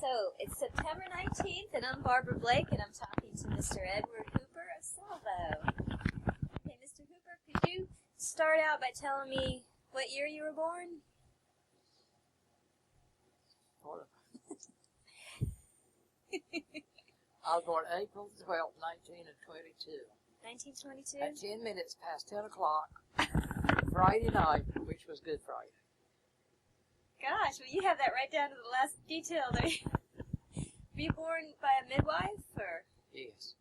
So, it's September 19th, and I'm Barbara Blake, and I'm talking to Mr. Edward Hooper of Salvo. Okay, Mr. Hooper, could you start out by telling me what year you were born? I was born April 12th, 1922. 1922? At 10 minutes past 10 o'clock, Friday night, which was Good Friday. Gosh, well, you have that right down to the last detail there. Were you born by a midwife, or? Yes.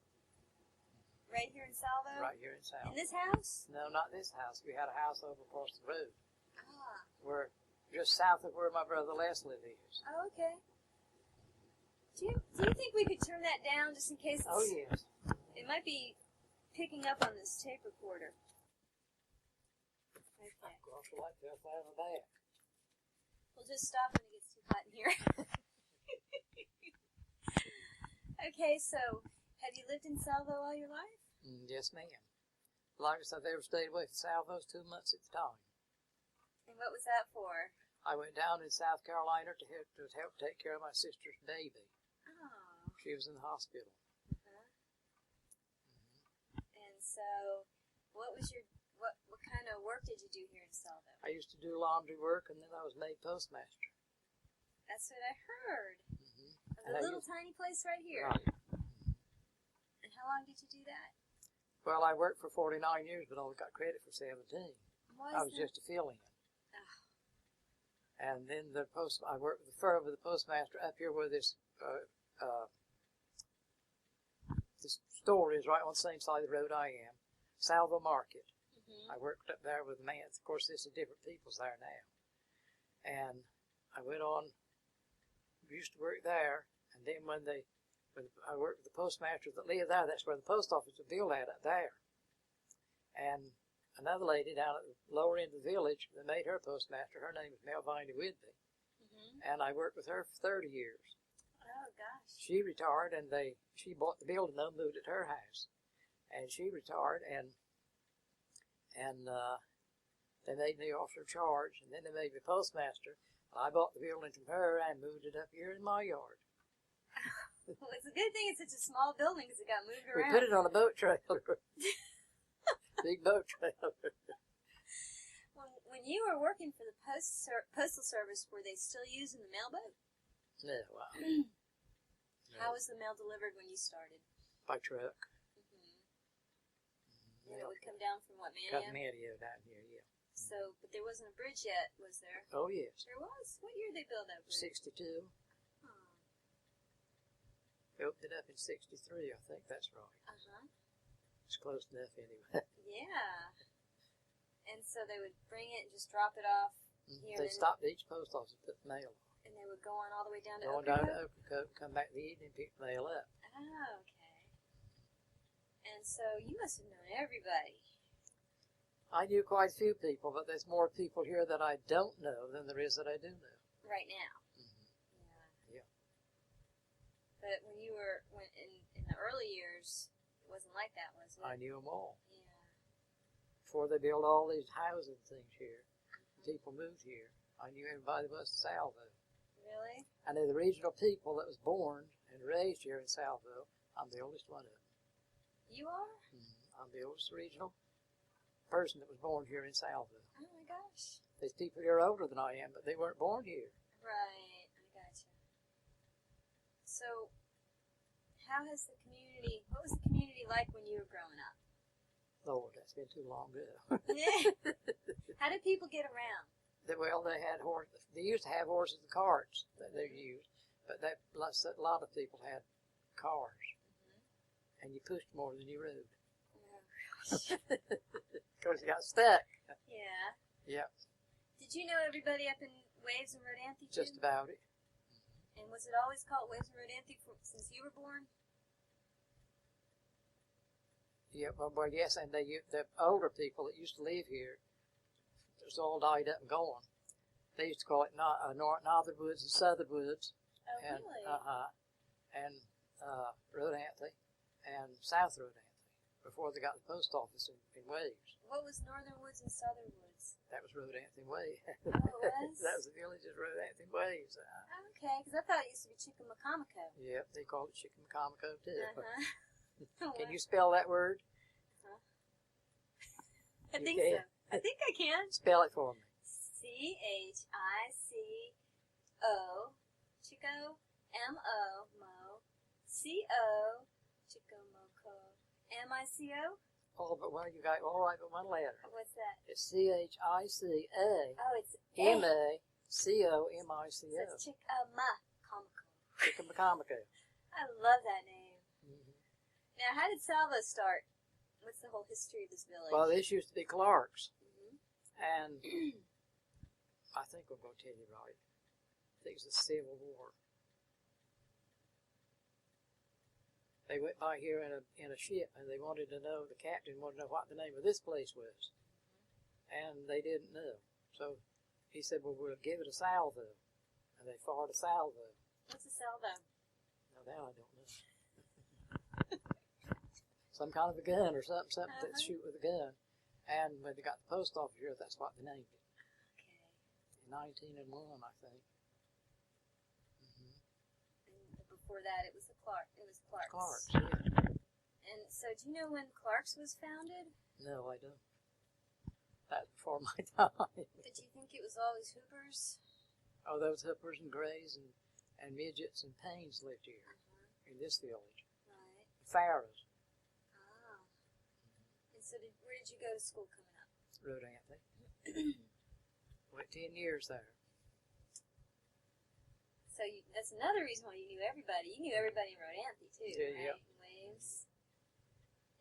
Right here in Salvo? Right here in Salvo. In this house? No, not this house. We had a house over across the road. Ah. We're just south of where my brother Leslie lives. Oh, okay. Do you think we could turn that down just in case? Oh, yes. It might be picking up on this tape recorder. Okay. Across the light just out of the back. We'll just stop when it gets too hot in here. Okay, so have you lived in Salvo all your life? Yes, ma'am. The longest I've ever stayed away from Salvo was 2 months at the time. And what was that for? I went down in South Carolina to help take care of my sister's baby. Oh. She was in the hospital. Uh-huh. And so, what kind of work did you do here in Salvo? I used to do laundry work, and then I was made postmaster. That's what I heard. Mm-hmm. Of a little tiny place right here. Right. And how long did you do that? Well, I worked for 49 years, but only got credit for 17. Why I is was that? just a fill-in. Oh. And then I worked with the postmaster up here where this store is, right on the same side of the road I am, Salvo Market. Mm-hmm. I worked up there with the man. Of course, there's different peoples there now. And I went on, used to work there, and then when I worked with the postmaster that lived there, that's where the post office was built at up there. And another lady down at the lower end of the village that made her postmaster, her name is Melvina Whidbey. Mm-hmm. And I worked with her for 30 years. Oh, gosh. She retired, and she bought the building, though, moved at her house. And she retired, and they made me officer of charge, and then they made me postmaster. I bought the building from her and moved it up here in my yard. Well, it's a good thing it's such a small building because it got moved We around. put it on a boat trailer. Big boat trailer. When you were working for the Postal Service, were they still using the mailboat? No, wow. How was the mail delivered when you started? By truck. Mm-hmm. And it would come down from what, Cut Manio? Manio down here, yeah. So, but there wasn't a bridge yet, was there? Oh, yes. There was? What year did they build that bridge? 62. Oh. They opened it up in 63, I think that's right. Uh-huh. It's close enough anyway. Yeah. And so they would bring it and just drop it off here. They stopped at each post office and put the mail on. And they would go on all the way down to Going down Ocracoke? to Ocracoke, come back in the evening, pick the mail up. Oh, okay. And so you must have known everybody. I knew quite a few people, but there's more people here that I don't know than there is that I do know. Right now. Mm-hmm. Yeah. But when you were in the early years, it wasn't like that, was it? I knew them all. Yeah. Before they built all these houses and things here, people moved here. I knew everybody was in Salvo. Really? I knew the regional people that was born and raised here in Salvo. I'm the oldest one of them. You are? I'm the oldest regional person that was born here in Salvo. Oh my gosh. There's people here older than I am, but they weren't born here. Right. I gotcha. So, what was the community like when you were growing up? Lord, that's been too long ago. How did people get around? Well, they had horses. They used to have horses and carts that they used, but a lot of people had cars, and you pushed more than you rode. Because you got stuck. Yeah. Yeah. Did you know everybody up in Waves and Rodanthe? Just about it. And was it always called Waves and Rodanthe since you were born? Yeah, well, yes, and the older people that used to live here, it's all died up and gone. They used to call it Northern Woods and Southern Woods. Oh, and, really? And Rodanthe and South Rodanthe. before they got the post office in Waves. What was Northern Woods and Southern Woods? That was Road Anthony Way. Oh, it was? That was the village's Road Anthony Waves. Okay, because I thought it used to be Chickamaucomico. Yep, they called it Chickamaucomico too. Uh-huh. Can you spell that word? I You think can? so. I think I can. Spell it for me. Chico, Chico, M-O, Mo, C-O, Chickamoco, M-I-C-O? All but one. You got all right but one letter. What's that? It's C-H-I-C-A. Oh, it's M-A-C-O-M-I-C-O. So it's Chickamaucomico. Chickamaucomico. I love that name. Mm-hmm. Now, how did Salvo start? What's the whole history of this village? Well, this used to be Clark's. Mm-hmm. And I think I'm going to tell you right. I think it was the Civil War. They went by here in a ship, and they wanted to know, the captain wanted to know what the name of this place was. And they didn't know. So he said, well, we'll give it a salvo. And they fired a salvo. What's a salvo? Now that I don't know. Some kind of a gun or something that shoot with a gun. And when they got the post office here, that's what they named it. Okay. In 1901, I think. And before that, it was Clark's. Clark's, yeah. And so, do you know when Clark's was founded? No, I don't. That's before my time. Did you think it was always Hoopers? Oh, those Hoopers and Grays and Midgets and Paynes lived here in this village. Right. Farrows. Ah. And so, where did you go to school coming up? Road Anthony. Went 10 years there. So that's another reason why you knew everybody. You knew everybody in Road Anthony too, Yeah, right? In Waves.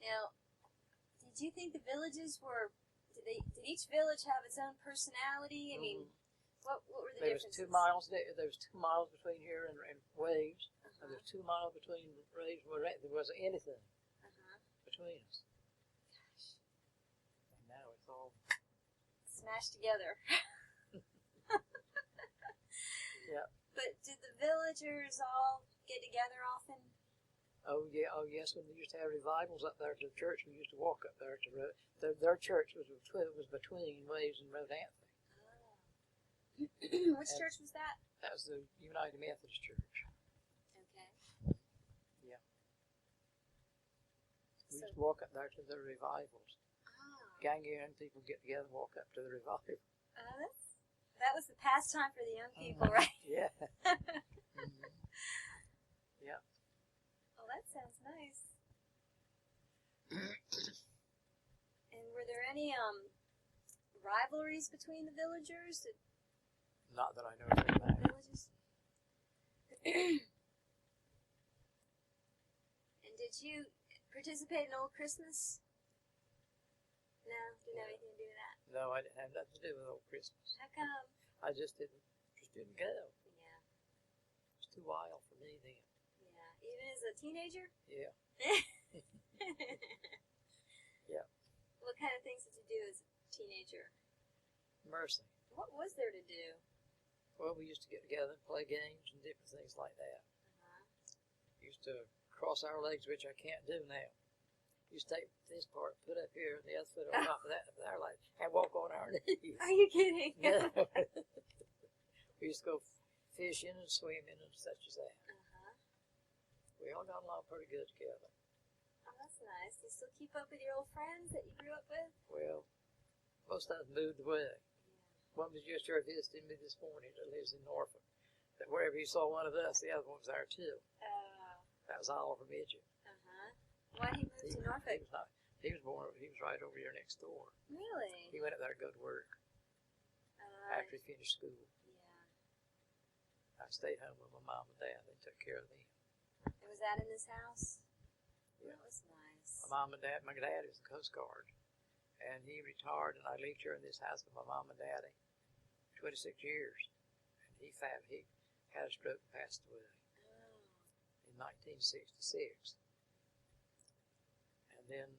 Now, did you think the villages were? Did each village have its own personality? I mean, what were the differences? There was 2 miles between here and Waves, and there's 2 miles between Waves and Road Anthony. There wasn't anything between us. Gosh. And now it's all Smashed together. yeah. But did the villagers all get together often? Oh yeah, oh yes. When we used to have revivals up there to the church, we used to walk up there to their church was between Waves and Road Anthony. Oh. Which church was that? That was the United Methodist Church. Okay. Yeah. We used to walk up there to the revivals. Ah. Gang of young people get together and walk up to the revival. That was the pastime for the young people, right? Yeah. Yeah. Oh, that sounds nice. And were there any rivalries between the villagers? Not that I know anything about. Villages? And did you participate in Old Christmas? No, didn't have anything to do with that. No, I didn't have nothing to do with Old Christmas. How come? I just didn't go. Yeah. It was too wild for me then. Yeah. Even as a teenager? Yeah. Yeah. What kind of things did you do as a teenager? Mercy. What was there to do? Well, we used to get together and play games and different things like that. Used to cross our legs, which I can't do now. Used to take this part, put up here, and the other foot on top of that, our leg, and walk on our knees. Are you kidding? No. We used to go fishing and swimming and such as that. We all got along pretty good together. Oh, that's nice. Do you still keep up with your old friends that you grew up with? Well, most of them moved away. Yeah. One was just here visiting me this morning that lives in Norfolk. That wherever he saw one of us, the other one was there too. That was Oliver Midget. Why he moved to Norfolk? He was right over here next door. Really? He went up there to go to work after he finished school. Yeah. I stayed home with my mom and dad. They took care of me. And was that in this house? Yeah. That was nice. My mom and dad, my dad was the Coast Guard. And he retired, and I lived here in this house with my mom and daddy 26 years. And he had a stroke and passed away in 1966. And then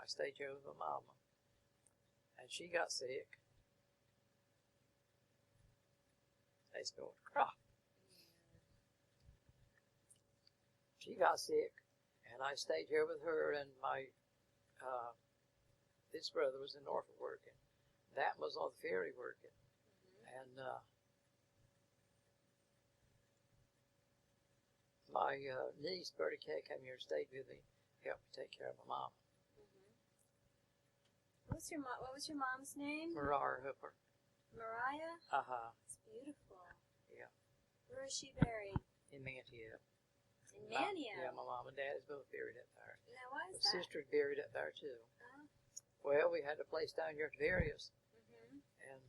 I stayed here with my mama. And she got sick. It's going to cry. She got sick, and I stayed here with her and my this brother was in Norfolk working. That was on the ferry working. And my niece, Bertie K, came here and stayed with me, helped me take care of my mom. What was your mom's name? Mariah Hooper. Mariah? Uh-huh. It's beautiful. Yeah. Where is she buried? In Manteo. In Manteo? Yeah, my mom and dad is both buried up there. Now, why is My that? sister's buried up there, too. Oh. Well, we had a place down here to bury us, and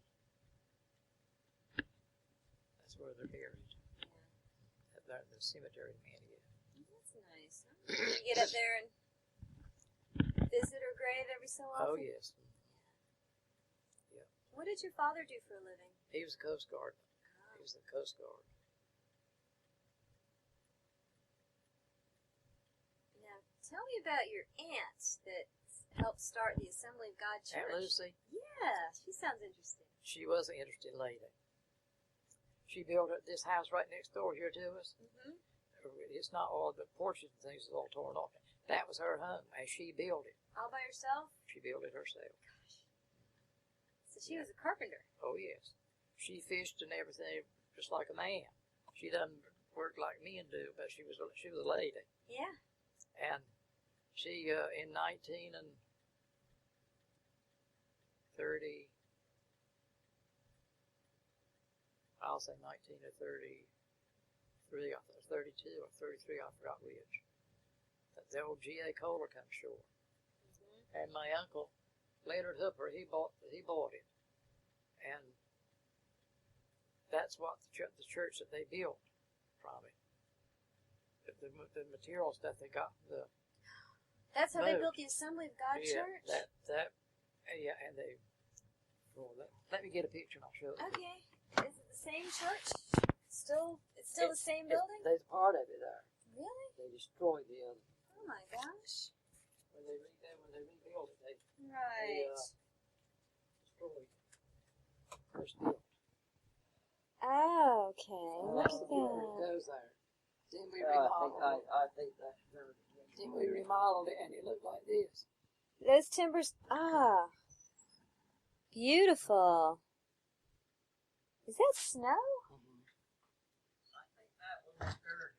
that's where they're buried. Yeah. Up there in the cemetery in Manteo. That's nice. Huh? You get up there and visit her grave every so often? Oh, yes. Yeah. What did your father do for a living? He was a Coast Guard. Oh. He was the Coast Guard. Now, tell me about your aunt that helped start the Assembly of God Church. Aunt Lucy? Yeah, she sounds interesting. She was an interesting lady. She built this house right next door here to us. It's not all the porches and things is all torn off. That was her home, and she built it. All by herself? She built it herself. Gosh. So she was a carpenter. Oh, yes. She fished and everything just like a man. She doesn't work like men do, but she was a lady. Yeah. And she, in 1930, I'll say 1933, I thought it was 32 or 33, I forgot which. The old G.A. Kohler come ashore. And my uncle, Leonard Hooper, he bought it. And that's what the church that they built from it. The material stuff they got from the That's how boat. they built the Assembly of God Church? Yeah, and they, let me get a picture and I'll show it. Okay. Is it the same church? It's still the same building? There's part of it there. Really? They destroyed the other. Oh my gosh. When they rebuilt it, they Right. destroyed first built. Oh, okay. Look at It that. goes there. Then we remodeled it. I think that's very good. Then we remodeled it and it looked like this. Those timbers, beautiful. Is that snow? I think that was good.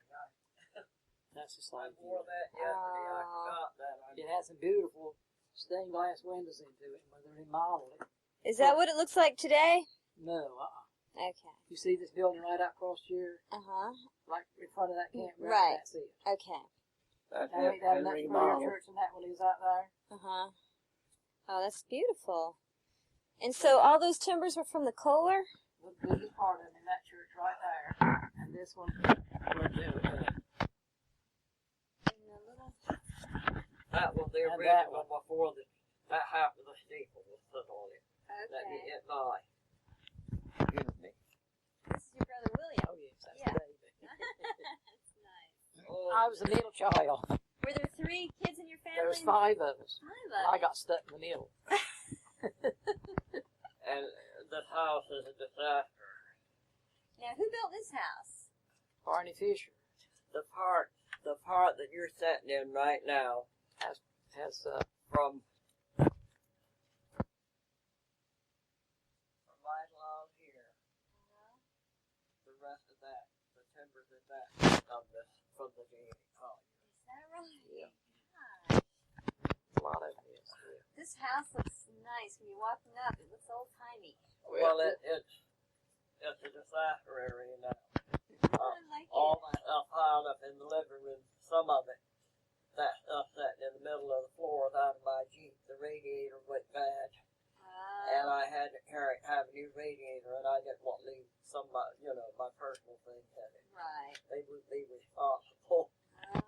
That's just I like wore that yesterday. I forgot that. it has some beautiful stained glass windows into it when they remodeled it. Is that what it looks like today? No, Okay. You see this building right out across here, Uh-huh. like in front of that campground? Right. That's it. Okay. That's That it. And that's where your remodeled. church and that one is out there. Uh-huh. Oh, that's beautiful. And so all those timbers were from the Kohler? The biggest part of it in that church right there, and this one we're doing. And the little... That was the And that original one. before that half of the steeple was put on it. Let me Okay. get by. Excuse me. This is your brother William. Oh yes, that's Yeah. the baby. That's nice. Oh, I was the middle child. Were there 3 kids in your family? There was 5 of us. 5 I got stuck in the middle. and this house is a disaster. Now, who built this house? Barney Fisher The part that you're sitting in right now has from right along here. The rest of that, the timbers in that of this from the G.A. College. Is that right? Yeah. Gosh. a lot of it. Yes, yeah. This house looks nice. When you're walking up, it looks old-timey. Well, it's a disaster area now. I like All it. that stuff piled up in the living room, some of it, that stuff sitting in the middle of the floor out of my Jeep. The radiator went bad, and I had to have a new radiator, and I didn't want to leave some of my, my personal things in it. Right. They would be responsible. Ah.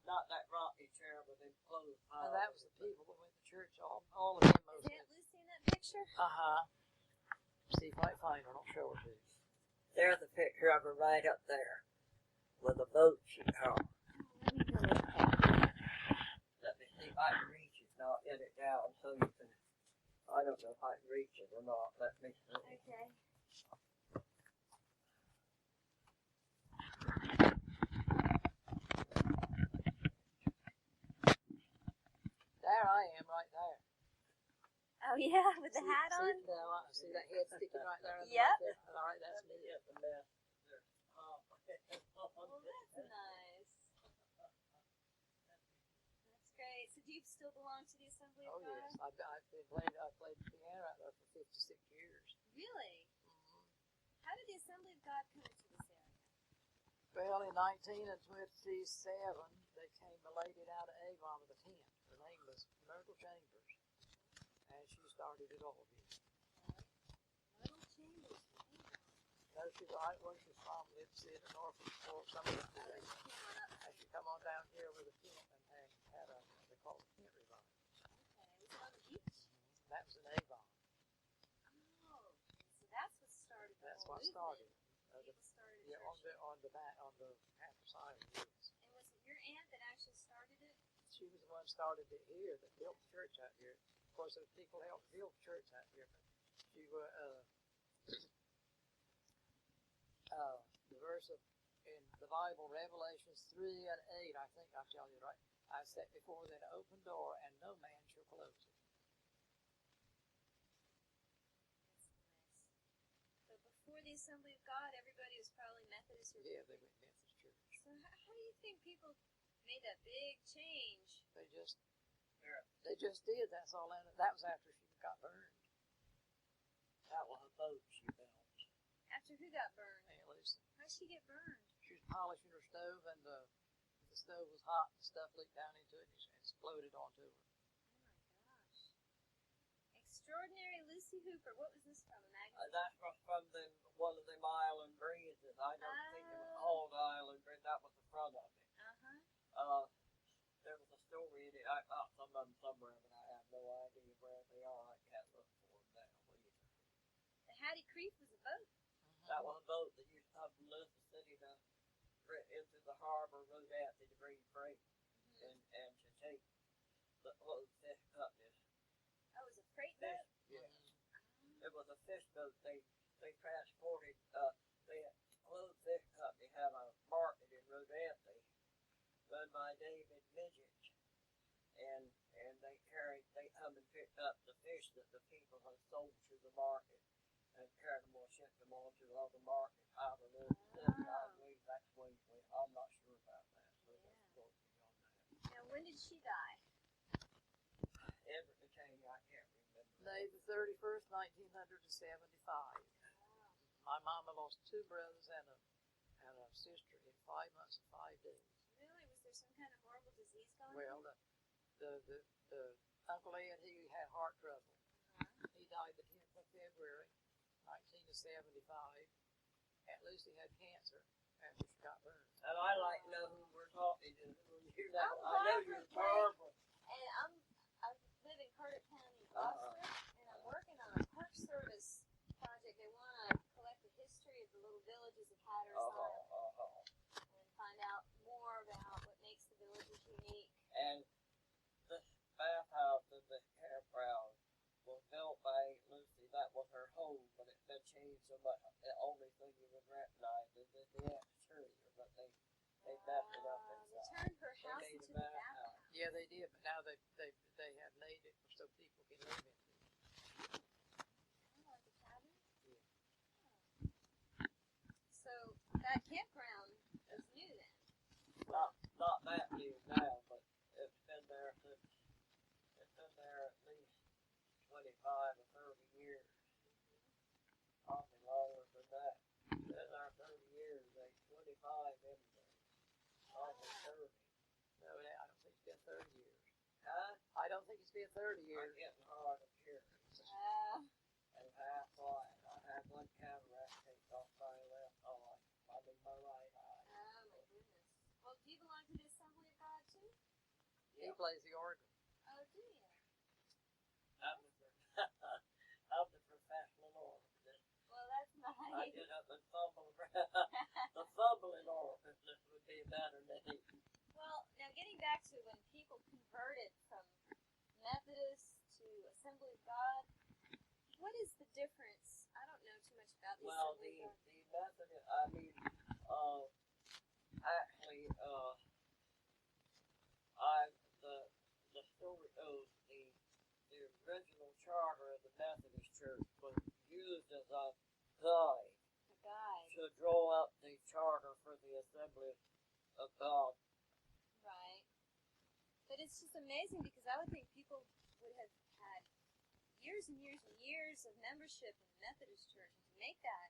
Not that rocking chair, but them clothes And piled. that was the people that went to church. All of them. Is Aunt Lucy in that picture? See if I can find her. I'll show her to you. There's a picture of her right up there with a boat she caught. Let me go look at it. Let me see if I can reach it, and I'll get it down so you can. I don't know if I can reach it or not. Let me see. Okay. There I am right there. Oh yeah, with the hat on. See that head sticking right there? Yep. All right, that's me. Get the mess. Oh, that's nice. That's great. So do you still belong to the Assembly of Oh God? yes, I've been playing. I played the piano out there for 56 years. Really? How did the Assembly of God come into this area? Well, in 1927, they came belated out of Avon with a tent. Her name was Myrtle Chambers, and she started it all here. Little Chambers. No, she's right where she's from. Lives in the north or something. And she come on down here with a tent and had a they call it a tent revival. Okay, was it on the beach? That was in Avon. Oh, so that's what started. That's what started. People started. Yeah, on the Hatteras Island. Yes. And was it your aunt that actually started it? She was the one who started it here, that built the church out here. Of course, those people helped build the church out here, but she was the verse in the Bible, Revelations 3 and 8. I think I'll tell you right. I set before that open door, and no man shall close it. So before the Assembly of God, everybody was probably Methodist or Yeah, they went Methodist church. So how do you think people made that big change? They just did. That's all. That was after she got burned. That was a boat she built. After who got burned? Aunt Lucy. How'd she get burned? She was polishing her stove, and the stove was hot, and stuff leaked down into it, and it exploded onto her. Oh my gosh. Extraordinary Lucy Hooper. What was this from? A magazine? That's from one of them island bridges. I don't think it was called Island Bridge. That was the front of it. There was a story in it. I got some of them somewhere, but I have no idea where they are. I can't look for them now either. The Hattie Creek was a boat. That was a boat that used to come from Elizabeth City into the harbor, rode out to bring freight and to take the fish companies. Oh, it was a freight boat? Yes. It was a fish boat. They transported, they had Clothes Fish Company had a market in Rodanthe run by David Midget. And they come and picked up the fish that the people had sold to the market and carried them or shipped them on to other markets out of the city. I believe that's when I'm not sure about that. So that's what we on that. Now, when did she die? Everett became, I can't remember. May the 31st, 1975. My mama lost 2 brothers and a sister in 5 months and 5 days. Really? Was there some kind of horrible disease going on? Well, the Uncle Ed, he had heart trouble. He died the 10th of February, 1975. Aunt Lucy had cancer after she got burned. And I like to know who we're talking to. You know, I'm I know you're Barbara. And I live in Carter County, Gloucester, and I'm working on a Park Service project. They want to collect the history of the little villages of Hatteras Island and find out more about what makes the villages unique. And this bathhouse in the campground was built by Aunt Lucy. That was her home, but it's been changed so much. The only thing you would recognize is the exterior, but they messed it up They inside. turned her They house made into a a bathhouse. bathhouse. Yeah, they did, but now they have made it so people can live in it. Like a cabin? Yeah. So that campground is new then? Not that new now, but it's been there at least 25 or 30 years. Probably longer than that. It's been there 30 years, 25 anyway. Probably 30. No, I don't think it's been 30 years. Huh? I don't think it's been 30 I'm years. getting hard of hearing. And half blind. I had one cataract take off my left eye. I mean my right eye. Oh my goodness. Well, do you belong to the Assembly of God too? He plays the organ. Oh, do you? I'm the professional organist. Well, that's I nice. get up and fumble around. The fumbling organist would be a better name. Well, now getting back to when people converted from Methodist to Assembly of God, what is the difference? I don't know too much about the Well, Assembly of God. the Methodist, I mean, actually, the story goes, the guide A guide. to draw up the charter for the Assembly of God. Right. But it's just amazing because I would think people would have had years and years and years of membership in the Methodist Church, and to make that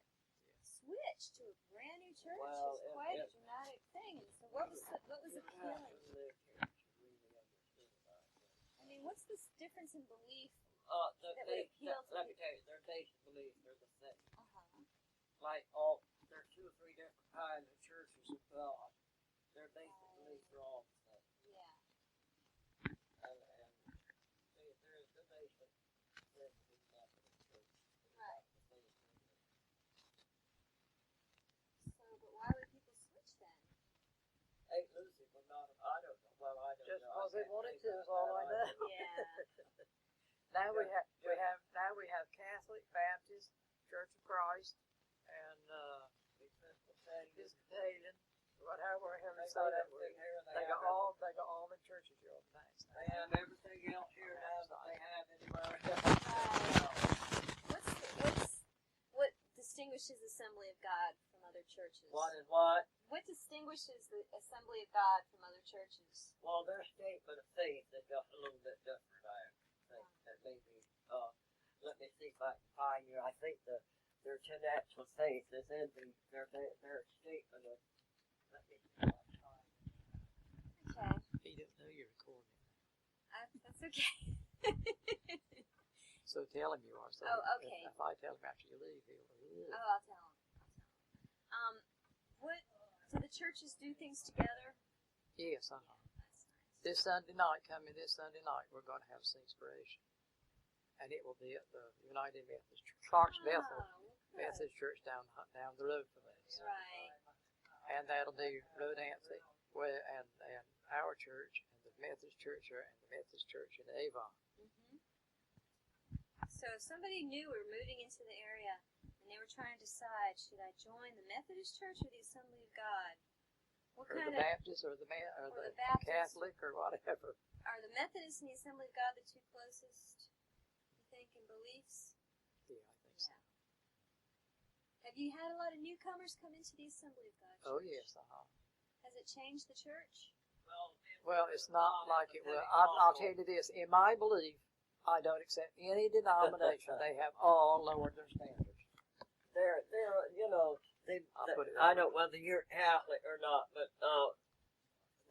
switch to a brand new church Well, is quite a dramatic thing. And so what was appealing? I mean, what's the difference in belief that would appeal to Let me people? tell you, their basic beliefs are the same. Uh-huh. Like there are 2 or 3 different kinds of churches of God. Their basic beliefs are all the same. Yeah. And see, there is the basic thing in the Methodist Church. Right. So, but why would people switch then? Hey, Lucy, but not, I don't know. Well, I don't Just know. because they can't wanted say to that. is all I know. Yeah. Now we have Catholic, Baptist, Church of Christ, and Episcopalian, whatever you say that word. They got all the churches here on the United States. They have everything else here now that they have anywhere else. What distinguishes Assembly of God from other churches? What is what? What distinguishes the Assembly of God from other churches? Well, their statement of faith is just a little bit different, I think. That maybe, let me see if I can find you. I think their tenets of faith is in their statement of, let me see if I can find it. Okay. He didn't know you're recording. That's okay. So tell him you are. So Oh, okay. If I tell him after you leave, he'll. Oh, I'll tell him. Do the churches do things together? Yes, That's nice. This Sunday night, we're going to have Singspiration. And it will be at the United Methodist Church, Clark's Bethel Good. Methodist Church down the road from us. Right. And that'll be Brother Nancy, and our church, and the Methodist Church here, and the Methodist Church in Avon. Mm-hmm. So if somebody knew we were moving into the area and they were trying to decide, should I join the Methodist Church or the Assembly of God? What Or kind the Baptist, or the Baptist. Catholic, or whatever. Are the Methodists and the Assembly of God the two closest, you think, in beliefs? Yeah, I think so. Have you had a lot of newcomers come into the Assembly of God Church? Oh, yes, Has it changed the church? Well, it's not like it will. I'll tell you this. In my belief, I don't accept any denomination. They have all lowered their standards. They're I don't know whether you're Catholic or not, but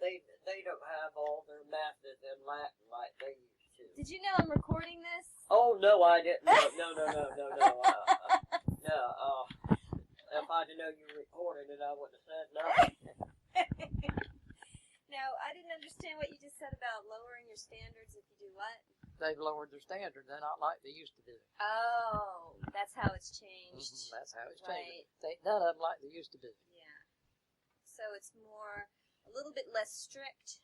they don't have all their masses in Latin like they used to. Did you know I'm recording this? Oh no, I didn't. No. If I'd known you were recording it, I wouldn't have said nothing. No, I didn't understand what you just said about lowering your standards if you do what? They've lowered their standards. They're not like they used to do. Oh, that's how it's changed. Mm-hmm, that's how it's Right. changed. None of them like they used to do. Yeah. So it's a little bit less strict.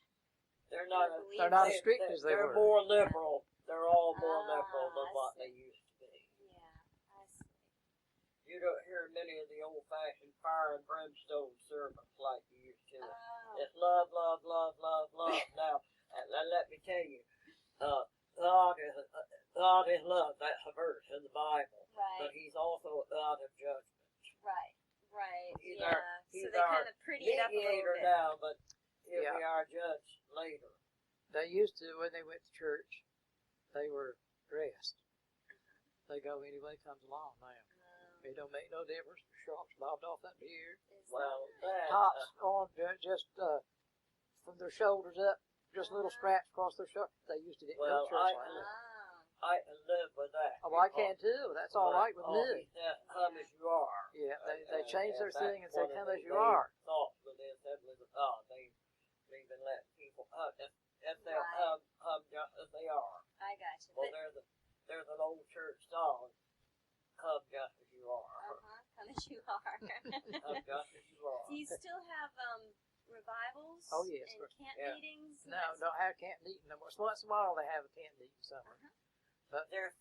They're not as strict as they were. They're more liberal. They're all more liberal than I what see. they used to be. Yeah, I see. You don't hear many of the old-fashioned fire and brimstone sermons like you used to. Oh. It's love, love, love, love, love. Now, let me tell you, God is love. That's a verse in the Bible. Right. But He's also a God of judgment. Right. He's Yeah. He's So they our kind of pretty it up a little mediator bit. now, but He'll Yeah. be our judge later. They used to, when they went to church, they were dressed. They go anyway comes along now. It don't make no difference. Shorts bobbed off up here. Well, that, Tops on just from their shoulders up, just little straps across their shoulders. They used to go to church like that. I can live with that. Oh, I can too. That's all right with me. He said, come as you are. Yeah, they changed their thing and said, come as you They are. thought with the Assemblies of God, they've been letting people if they'll Right. come just as they are. I got you. Well, there's an old church song, come just as you are. Come as you are. Come just as you are. Do you still have revivals? Oh, yes. And camp Yeah. meetings? No, don't have camp meeting no more. So once in a while they have a camp meeting somewhere. But There's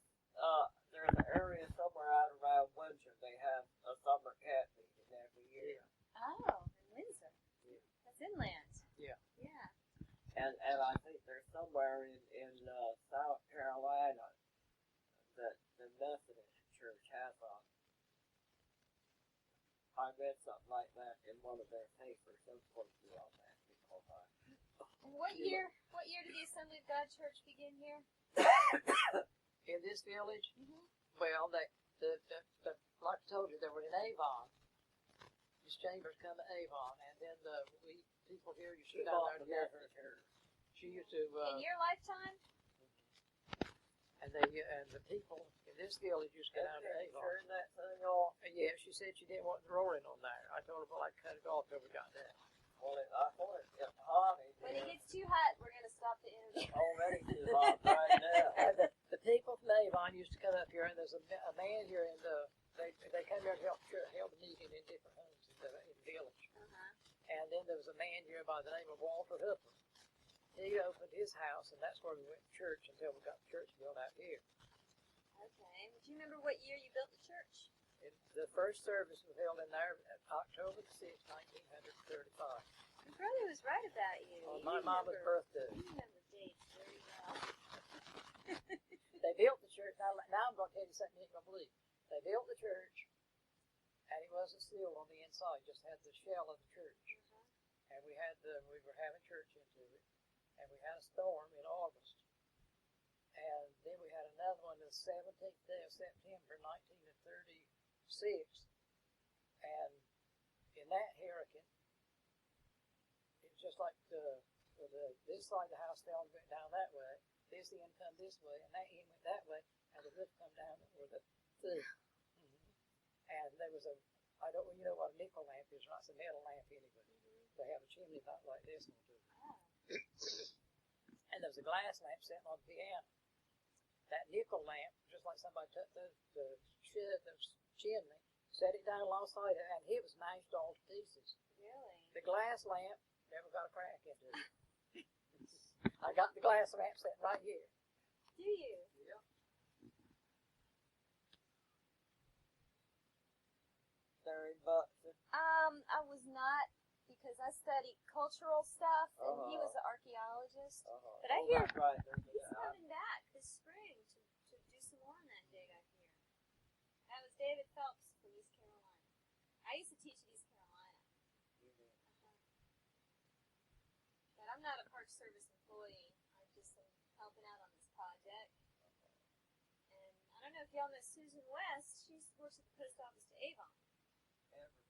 an area somewhere out around Windsor. They have a summer camp meeting every year. Oh, in Windsor. Yeah. That's inland. Yeah. Yeah. And I think there's somewhere in South Carolina that the Methodist Church has their paper, some folks do all that because What year did the Assembly of God Church begin here? In this village, Mm-hmm. well, like I told you, they were in Avon. Miss Chambers come to Avon, and then people here used to she go down bought there the together. She used to, In your lifetime? and the people in this village used to go down to Avon. Turn that thing off. And yeah, she said she didn't want the roaring on there. I told her, well, I'd cut it off till we got there. Well, I thought it got hot. When it gets too hot, we're going to stop the interview. Already too hot right now. And the people from Avon used to come up here, and there's a man here in the, they come here to held a meeting in different homes in the village. Uh-huh. And then there was a man here by the name of Walter Hooper. He opened his house, and that's where we went to church until we got the church built out here. Okay. Do you remember what year you built the church? The first service was held in there October the 6th, 1935. Your brother was right about you. On You my mama's birthday. You remember dates very well. They built the church. Now I'm going to tell you something you ain't going to believe. They built the church, and it wasn't sealed on the inside. It just had the shell of the church. And we were having church into it, and we had a storm in August. And then we had another one the 17th day of September, 1936. And in that hurricane, it was just like this side of the house fell and went down that way. This end come this way, and that end went that way, and the roof come down where the thing. And there was I don't know, you know what a nickel lamp is, right? It's a metal lamp anyway. They have a chimney about like this one too. And there was a glass lamp sitting on the piano. That nickel lamp, just like somebody took the chimney, set it down alongside it, and it was smashed all to pieces. Really? The glass lamp never got a crack into it. I got the glass lamp sitting right here. Do you? Yeah. Larry Buxton. I was not, because I studied cultural stuff, and he was an archaeologist. But I hear That's right. he's coming back this spring to do some more on that dig, I hear. That was David Phelps from East Carolina. I used to teach at East Carolina. But I'm not a Park Service employee. I just am helping out on this project. And I don't know if y'all know Susan West. She works at the post office to Avon.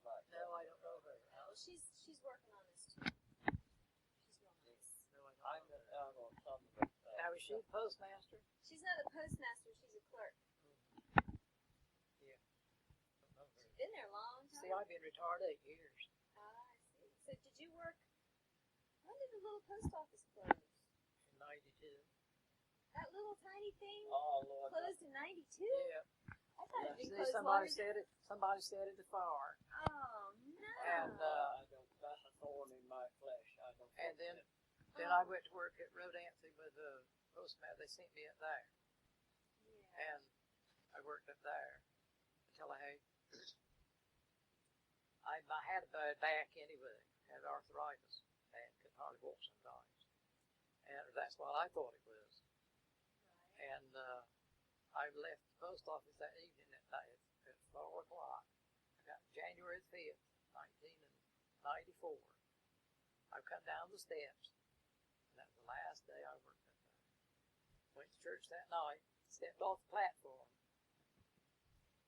No, I don't know her. Well, she's working on this too. She's real nice. No, I I don't know got her. out on some of it. Now, is she the postmaster? She's not a postmaster. She's a clerk. Yeah. Don't know her. She's been there a long time. See, I've been retired 8 years. I see. So did you work? When did the little post office close? In 92. That little tiny thing Oh, Lord. closed in 92? Yeah. I thought it'd been See, closed somebody longer. said it the fire. Oh no! And That's a thorn in my flesh. and then I went to work at Rodancy with the postmaster. They sent me up there, Yeah. and I worked up there until I had a bad back anyway. Had arthritis and couldn't hardly walk sometimes, and that's what I thought it was. Right. And I left the post office that evening at 4 o'clock. I got January 5th, 1994. I come down the steps, and that was the last day I worked up there. Went to church that night, stepped off the platform,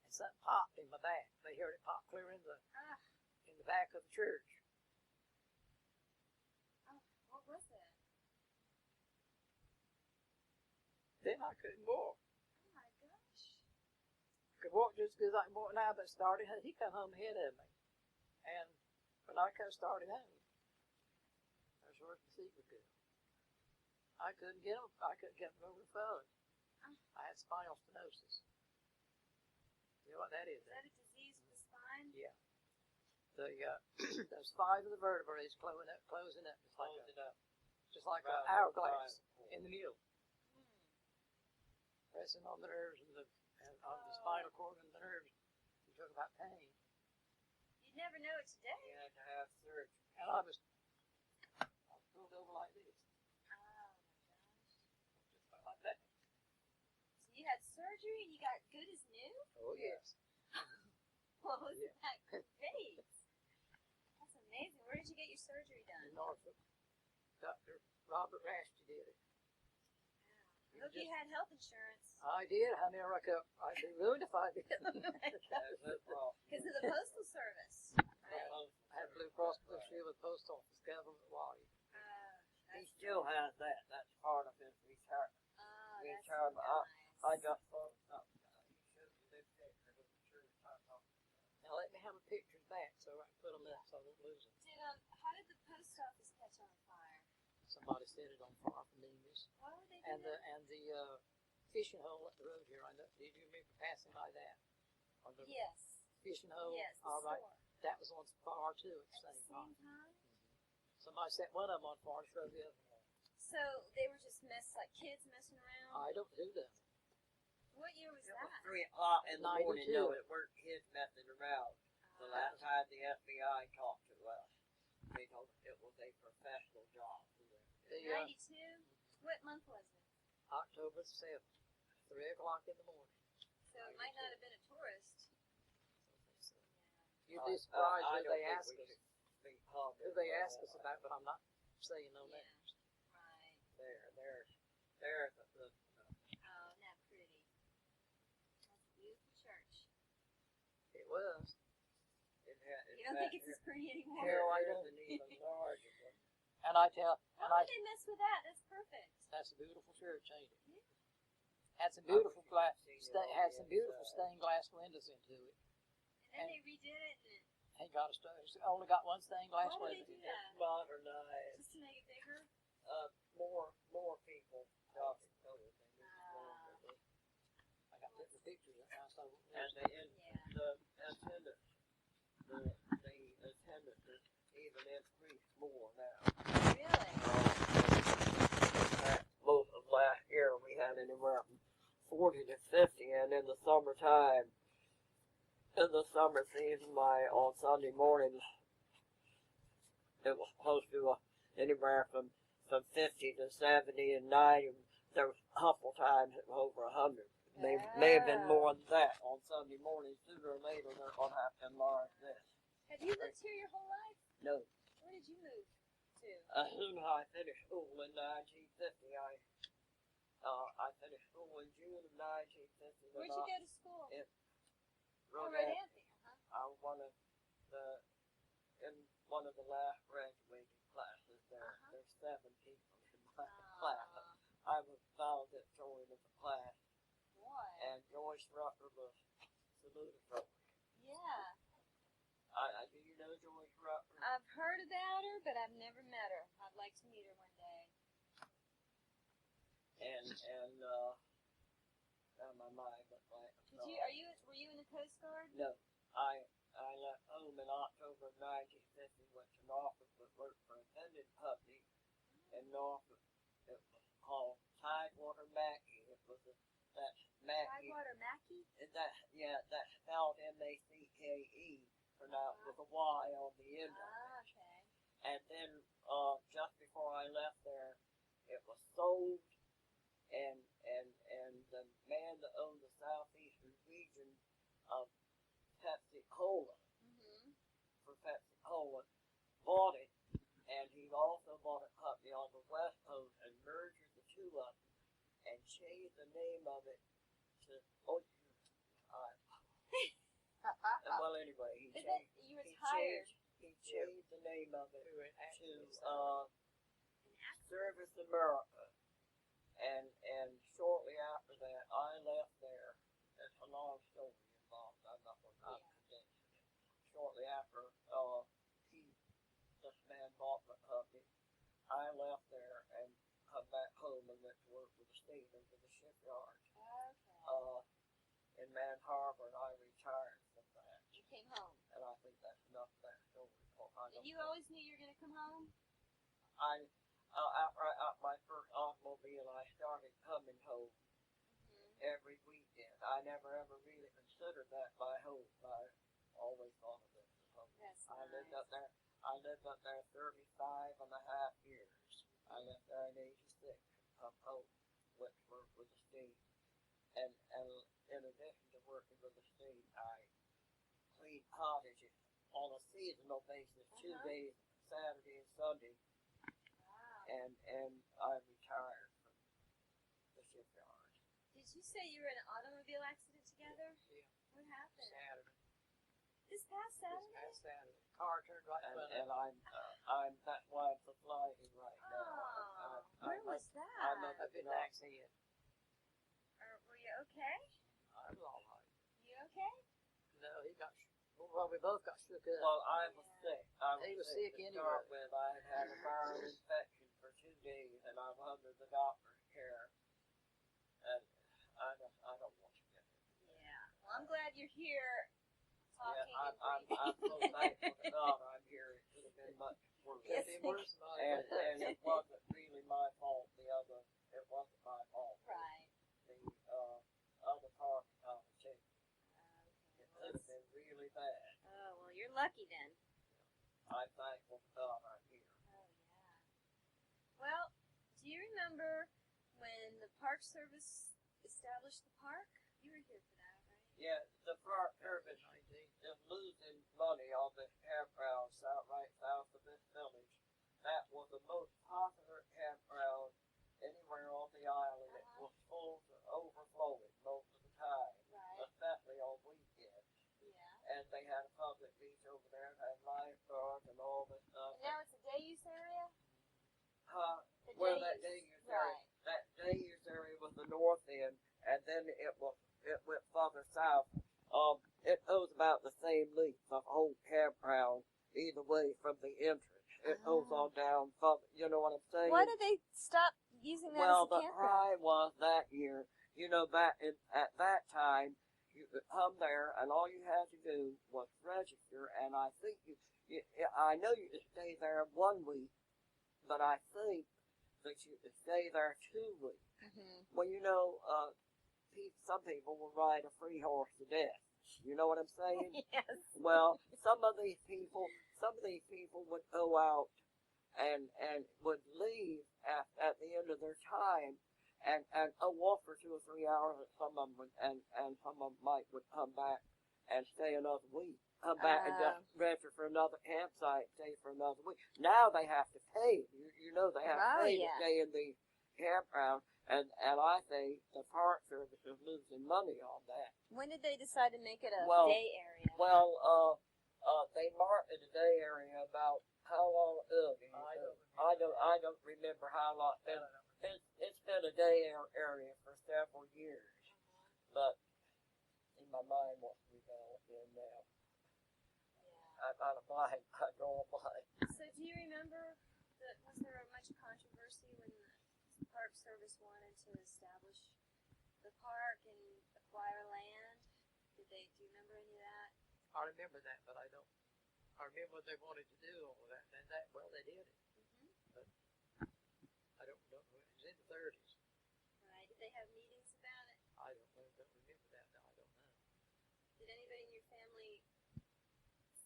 and something popped in my back. They heard it pop clear in the back of the church. Oh, what was that? Then I couldn't walk. Oh my gosh! I could walk just as good as I can walk now, but he come home ahead of me. And when I started home, that's where the seat would go. I couldn't get him over the phone. I had spinal stenosis. You know what that is? Is that a disease of the spine? Yeah. Those 5 of the vertebrae closing up, just like an hourglass in the middle, pressing on the nerves and on the spinal cord and the nerves. You talk about pain. You'd never know it today. You had to have surgery. And I was pulled over like this, Oh my gosh! just like that. So you had surgery and you got good as new? Oh yes. Well, isn't Yeah. that great? That's amazing. Norfolk. Dr. Robert Rashty did it. I hope you had health insurance. I did. I never I'd be ruined if I didn't. Because of the postal service. Right? I had Blue Cross Blue Shield with post office government wide. He still has that. That's part of his retirement. Oh, that's Retirement. nice. I just thought of something. He showed me this picture of the church I'm talking about. Now let me have a pictures back so I can put them up so I won't lose them. How did the post office catch on fire? Somebody set it on fire from these. Why would they do And that? the fishing hole at the road here. I know. Did you remember passing by that? Or the Yes. fishing hole. Yes, the All right. store. That was on fire too at the At the same time. same time? Somebody set one of them on fire and threw the other one. So they were just like kids messing around? I don't do that. What year was It was that? 3 o'clock in the morning. 92. No, it weren't kids messing around. The last time the FBI talked to us, they told us it was a professional job. The 92? What month was it? October 7th, 3 o'clock in the morning. So it might not have been a tourist. You'd be surprised I who don't they think ask we us. should be public Who they about ask us that. about, but I'm not saying no Yeah. names. Right. There's the Oh, isn't that pretty? That's a beautiful church. It was. You don't think it's as pretty anymore? Here, I There's don't. an even larger one. And I tell, and Why I, would they mess with that? That's perfect. that's a beautiful church, ain't it? Yeah. Had some beautiful I glass, wish you could see it had on some the beautiful inside. stained glass windows into it. And then they redid it and Ain't got a it's only got one stained glass why would they window. do that? Modernized. Just to make it bigger? More people talking over things. I got different pictures of house I won't And lose. Yeah. the attendance, the attendance is even increased more now. Really? Most of last year we had anywhere from 40 to 50, and in the summertime, in the summer season, on Sunday mornings, it was close to anywhere from 50 to 70 and 90. There was a couple times it was over 100. May have been more than that on Sunday mornings. Sooner or later, they're going to have to enlarge this. Have you lived here your whole life? No. Where did you move to? As soon as I finished school in 1950, I finished school in June of 1950. Where'd you go to school? Rhode Rodanthia, huh? I was in one of the last graduating classes there. There's 7 people in my class. I was valedictorian of the class, Boy. and Joyce Rucker was salutatorian. Yeah. Do you know Joyce Rucker? I've heard about her, but I've never met her. I'd like to meet her one day. My mind went blank. Were you in the Coast Guard? No, I left home in October of 1950, went to Norfolk, but worked for a vending company in Norfolk. It was called Tidewater Mackey. It was that's Mackey. Tidewater Mackey? That's spelled M-A-C-K-E, pronounced with a Y on the end of it. Okay. And then just before I left there, it was sold, and the man that owned the southeastern region of Pepsi-Cola, for Pepsi-Cola, bought it, and he also bought a company on the West Coast and merged the two of them and changed the name of it to well, anyway, he changed the name of it to Service America, and shortly after that, I left there. It's a long story involved. I'm not going to condense it. Shortly after this man bought the company, I left there and come back home and went to work with the state over the shipyard in Man Harbor, and I retired from that. You came home. And I think that's enough of that story. And you always knew you were going to come home? After I got my first automobile, I started coming home every weekend. I never ever really considered that my home. I always thought of it as home. That's I lived nice. up there. I lived up there 35 and a half years. I left there at 86 and come home, went to work with the state. And in addition to working with the state, I cleaned cottages on a seasonal basis, 2 days, Saturday and Sunday, Wow. and I retired from the shipyard. Did you say you were in an automobile accident together? Yeah. What happened? Saturday. This past Saturday? This past Saturday. Car turned right in front of And that's why I'm flying right now. Oh, where was that? I'm me. I've been accident. Were you okay? I was all right. You okay? No, he got. Well, we both got shook up. Well, I was sick. He was sick to anyway. start with. I had had a viral infection for 2 days, and I'm under the doctor's care. And I don't want to get it. Yeah. Well, I'm glad you're here talking Yeah, and breathing. I'm so thankful to God I'm here. It could have been much worse. Yes, Could be worse than I was. And it wasn't really my fault. It wasn't my fault. Right. The other part of the shape. Okay. It could have been really bad. Oh, well, you're lucky then. I'm thankful to God I'm here. Oh, yeah. Well, do you remember when the Park Service established the park? You were here for that, right? Yeah, the Park Service is losing money on the campground right south of this village. That was the most popular campground anywhere on the island. It was full to overflowing most of the time, Right. especially on weekends. Yeah. And they had a public beach over there, and had lifeguards and all this stuff. And now it's a day use area? The Well, day that use- day use area, Right. that day use area was the north end, and then it went further south. It goes about the same length of the whole campground, either way from the entrance. It goes on down further. You know what I'm saying? Why did they stop using that Well, as a the campground? cry was that year, at that time, you could come there, and all you had to do was register, and I think I know you could stay there 1 week, but I think that you could stay there 2 weeks. Mm-hmm. Well, some people will ride a free horse to death. You know what I'm saying? Yes. Well, some of these people would go out and would leave at the end of their time and walk for 2 or 3 hours. And some of them would come back and stay another week. Come back and just register for another campsite, stay for another week. Now they have to pay. They have to pay to stay in the campground, and I think the Park Service is losing money on that. When did they decide to make it a day area? Well, they marketed the day area about how long ago? I don't remember how long. It's been a day area for several years, but in my mind, what's developing now? Yeah. I'm a blind. I draw a blind. So do you remember, was there much controversy when the Park Service wanted to establish the park and acquire land? Do you remember any of that? I remember that, but I don't. I remember what they wanted to do all of that, and they did it. Mm-hmm. But I don't know. It was in the 30s. Right. Did they have meetings about it? I don't remember that. No, I don't know. Did anybody in your family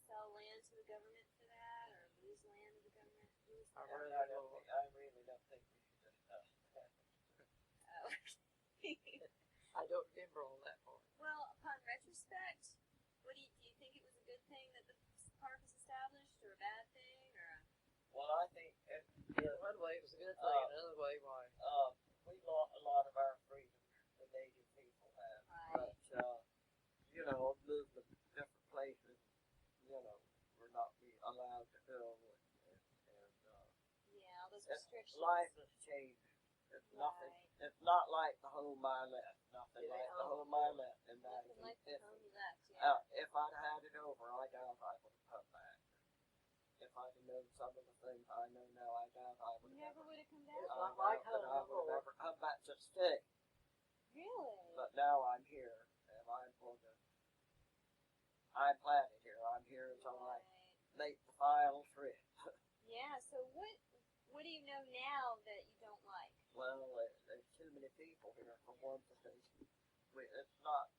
sell land to the government for that, or lose land to the government? I I really don't think we should discuss that. Oh. I don't remember all that part. Well, upon retrospect, do you think it was a good thing that the park was established, or a bad thing, or? Well, I think In one way, it was a good thing. Another way, why? we lost a lot of our freedom. The native people have, Right. but moved to different places. We're not allowed to go, Yeah, all those restrictions. life has changed. It's nothing. Right. It's not like the home I left. Nothing Yeah. like the home I left. And Nothing like the home you left. Yeah. If I'd had it over, I doubt I would have come back. If I'd have known some of the things I know now, I doubt I would You have never would have come back. It's I not like doubt that I home would have before. ever come back to stay. Really? But now I'm here, and I'm planted here. I'm here until I Right. make the final trip. Yeah. So what do you know now that you don't like? Well, there's too many people here for one thing. It's not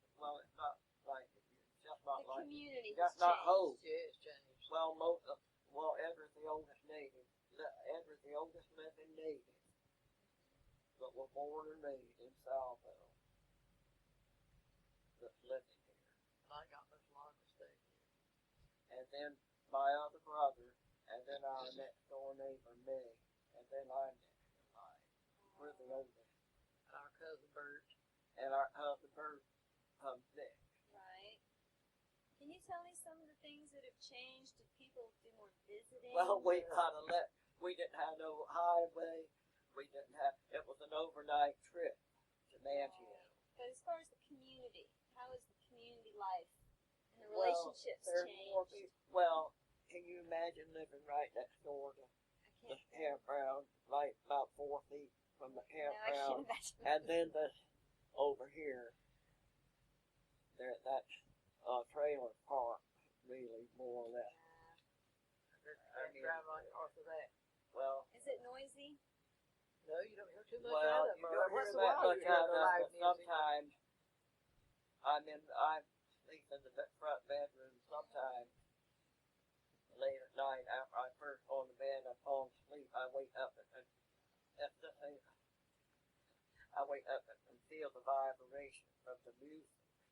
like it's just not The like community has just not changed. home. Yeah, it's changed. Well, Edward's the oldest native. Edward's the oldest living native, but was born and raised in Salvo. That's living here. And I got much longer stay here. And then my other brother and and then our next door neighbor, me, and then I'm next in line. We're the oldest. And our cousin Bert. And our cousin Bert comes next. Right. Can you tell me some of the things that have changed? Did people do more visiting? Well, we kind of we didn't have no highway. We didn't have, it was an overnight trip to Manchester. But as far as the community, how has the community life and the Well, relationships there's changed? more people. Well, can you imagine living right next door to I the can't. campground, like about 4 feet from the No, I can't campground? imagine. And then over here, that's trailer park, really, more or less. I mean, drive on north of that. Well, Is it noisy? No, you don't hear too much well, out of you it. don't Once hear in a that while you much hear out the of live it. music. Sometimes I sleep in the front bedroom. Sometimes late at night after I first go to bed, I fall asleep. I wake up and I wake up and feel the vibration from the music.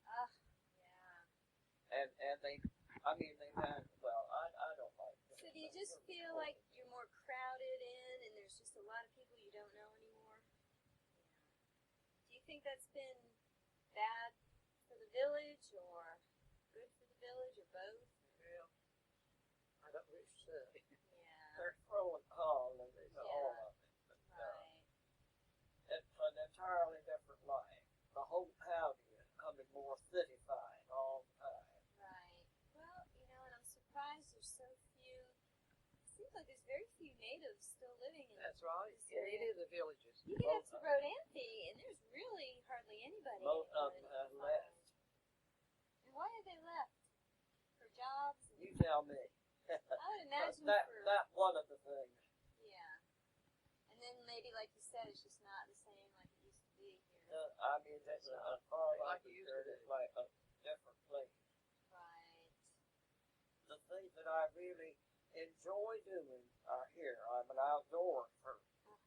Yeah. And they've had, well, I don't like it. So do you just feel like you're more crowded in and there's just a lot of people you don't know anymore? Do you think that's been bad for the village or good for the village or both? Well, I don't wish to say. Yeah. They're throwing calls and they know all of it. But, Right. it's an entirely different life. The whole county is becoming more cityfied all the time. Right. Well, and I'm surprised there's so few. It seems like there's very few natives still living in That's right. this Yeah, it area. is the villages. You get up to Rodanthe, and there's really hardly anybody Most of anymore them that have you can left. find. And why have they left? For jobs? You tell me. I would imagine That's one of the things. Yeah. And then maybe, like you said, it's just not the same like it used to be here. That's as far as I'm Like you used concerned, to it's like a different place. Right. The things that I really enjoy doing are here. I'm an outdoor person,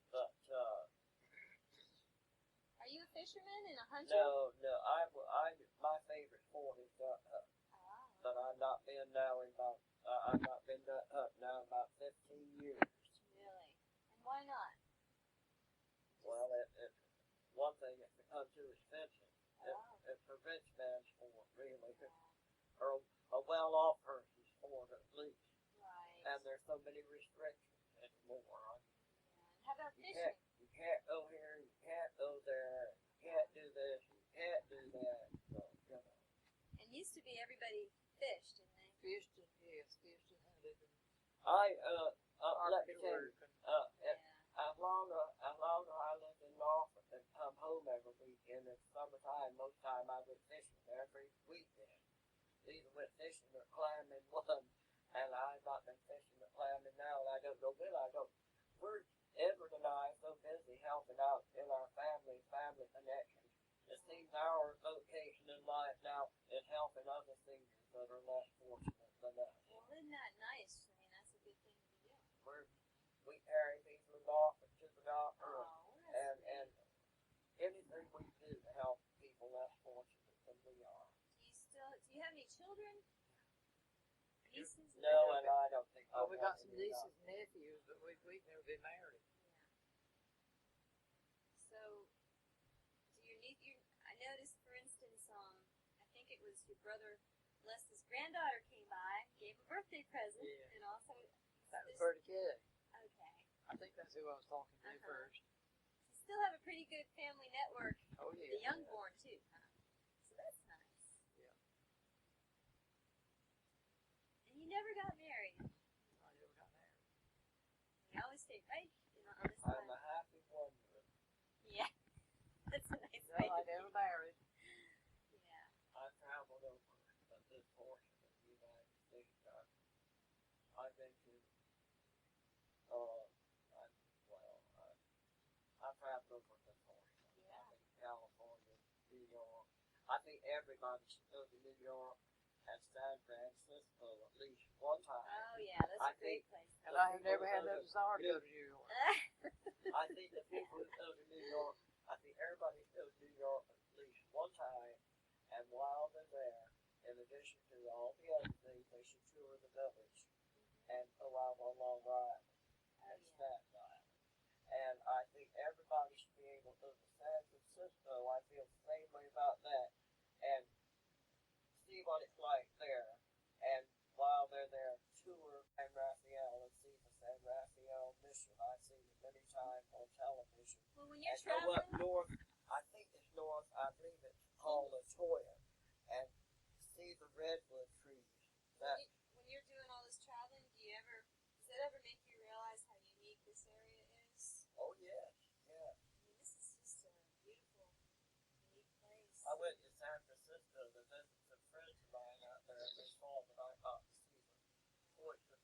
but Are you a fisherman and a hunter? no, my favorite sport is duck hunting. Oh. But I've not been duck hunting now about 15 years. Really? And why not? Well, one thing, it's become too expensive. Oh. It's a rich man's sport, really, or a well-off person's sport at least. Right. And there's so many restrictions anymore. Yeah. How about You fishing? can't go here, you can't go there, you can't do this, you can't do that. So, And used to be everybody fished, didn't they? Fished and hunted and let me tell you, Yeah. as long as I lived in Norfolk and come home every weekend, in summertime, most time I went fishing every weekend. Either went fishing or climbing one, and I've not been fishing or climbing now, and I don't know when I go. We're, Edward and I, so busy helping out in our family connections. It seems our vocation in life now is helping other seniors that are less fortunate than us. Well, isn't that nice? I mean, that's a good thing to do. We carry people off to the doctor, Oh, that's and anything we do to help people less fortunate than we are. Do you have any children? Nieces? No, and I don't think. Oh, we got some any nieces and nephews, but we've never been married. So, I noticed, for instance, I think it was your brother Leslie's granddaughter came by, gave a birthday present, Yeah. and also That was Bertie Kay. okay. I think that's who I was talking to first. You still have a pretty good family network. Oh, The yeah. youngborn too, huh? So that's nice. Yeah. And you never got married. I never got married. You always stayed right on this I'm side. a happy wonder. Yeah, that's a nice No, way. I never married. Yeah. I traveled over this portion of the United States. I've been to, I traveled over this portion. Yeah. I've been to California, New York. I think everybody should go to New York and San Francisco at least one time. Oh yeah, that's I a great think- place. And I have never had no desire to go to New York. I think the people who go to New York, I think everybody should go to New York at least one time, and while they're there, in addition to all the other things, they should tour the village and arrive on Long Island and Staten Island. And I think everybody should be able to go to San Francisco. I feel the same way about that. And see what it's like there. And while they're there, tour San Rafael and see the San Rafael mission. I've seen it many times on television. Well, when you're And go up traveling, north, I think it's north, I believe it's called Latoya, and see the redwood trees. That when you're doing all this traveling, does it ever make you realize how unique this area is? oh yes, yeah. I mean, this is just a beautiful, unique place. I went to San Francisco to visit some friends of mine out there this fall, but I got to see the poison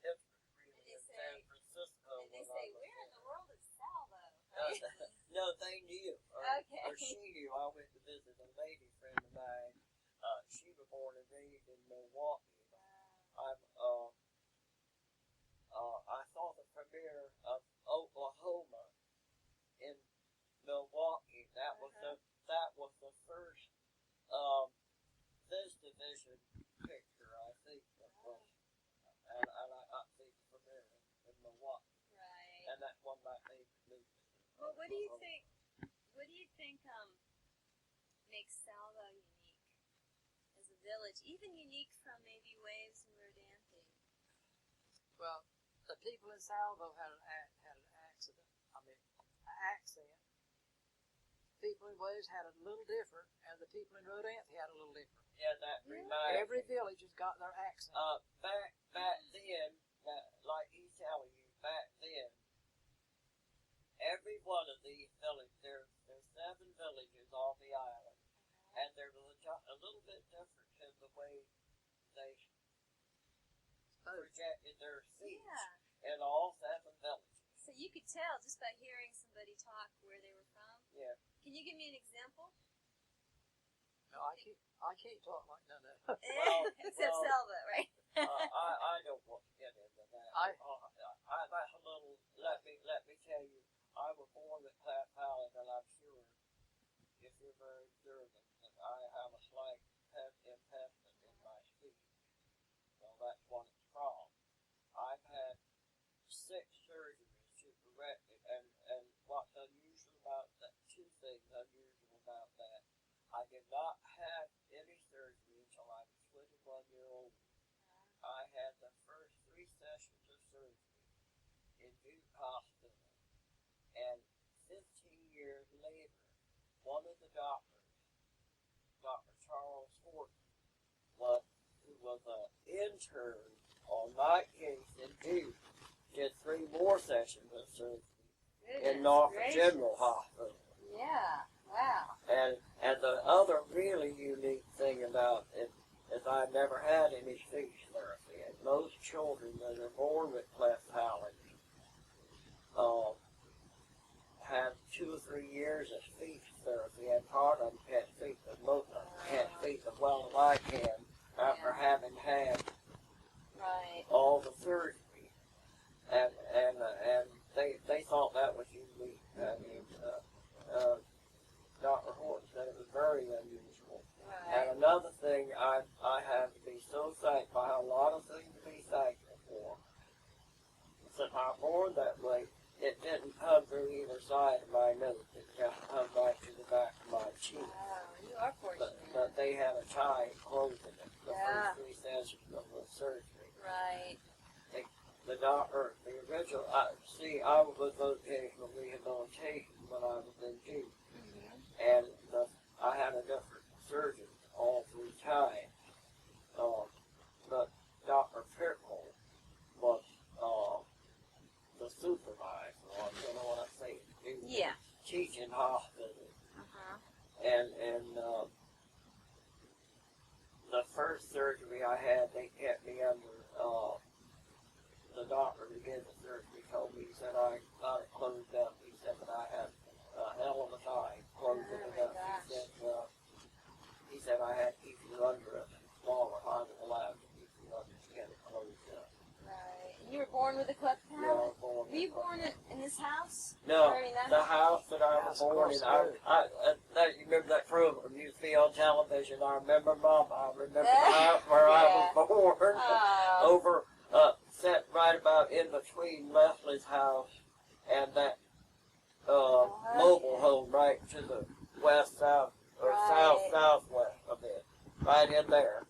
history really in San Francisco. And they say, where in the world is Salvo? No, they knew. Okay. Or she knew. I went to visit a lady friend of mine. She was born and raised in Milwaukee. I saw the premiere of Oklahoma in Milwaukee. That was the first this division picture, I think, that was, and I got to see the premiere in Milwaukee. Right. And that's one of my favorite movies. Well, what do you think? What do you think makes Salvo unique as a village, even unique from maybe Waves and Rodanthe? Well, the people in Salvo had an accident. An accent. People in Waves had a little different, and the people in Rodanthe had a little different. Yeah, that reminds Every village has got their accent. back then, like he's telling you, back then, every one of these villages, there's 7 villages on the island, and they're a little bit different in the way they projected their speech in all 7 villages. So you could tell just by hearing somebody talk where they were from. Yeah. Can you give me an example? No, I can't talk like none of that. Except Salvo, right? I don't want to get into that. That's a little. Let me tell you. I was born with cleft palate, and I'm sure, if you're very observant, that I have a slight impediment in my speech. So that's what it's from. I've had 6 surgeries to correct it, and what's unusual about that, 2 things unusual about that. I did not have any surgery until I was 21 years old. I had the first 3 sessions of surgery in Duke Hospital. And 15 years later, one of the doctors, Dr. Charles Horton, who was an intern on my case in Duke, did 3 more sessions of surgery in Norfolk General Hospital. Yeah, wow. And the other really unique thing about it is I never had any speech therapy. And most children that are born with cleft palate have 2 or 3 years of speech therapy, and part of them can't speak, but most of them can't speak as well as I can after having had all the surgery. And they thought that was unique. I mean, Dr. Horton said it was very unusual. And another thing I have to be so thankful, I have a lot of things to be thankful for. Since I'm born that way, it didn't come through either side of my nose. It just come right to the back of my cheek. Wow, you are fortunate. But they had a tie closing it. The first 3 sessions of the surgery. Right. The doctor, the original, I was with vocational rehabilitation when I was in Duke. And I had a different surgeon all 3 times. But Dr. Pickle was the supervisor, you know what I'm saying? He was teaching hospital. And the first surgery I had, they kept me under, the doctor who did the surgery told me, he said I got it closed up. He said that I had a hell of a time closing it up. He said I had to keep you under it longer. I was allowed to keep you under to get it closed up. Right. You were born with a cleft palate? Yeah, I was born. Were you born in this house? No, the house that I was born in. You remember that program you see on television? I remember Mama. I remember the house where I was born. Over set right about in between Leslie's house and that mobile home right to the west-south or south-southwest of it, right in there.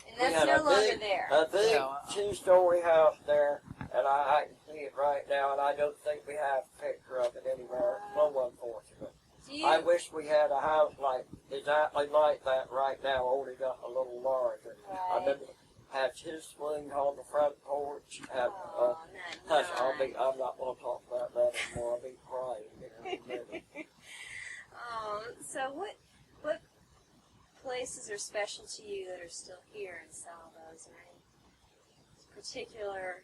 And that's no longer there. A big two-story house there, and I can see it right now, and I don't think we have a picture of it anywhere. So unfortunate. I wish we had a house exactly like that right now, only got a little larger. I remember had two swings on the front porch. Had, hush, I'm not going to talk about that anymore. I'll be crying in a minute. So what places are special to you that are still here in Salvo? Is there any particular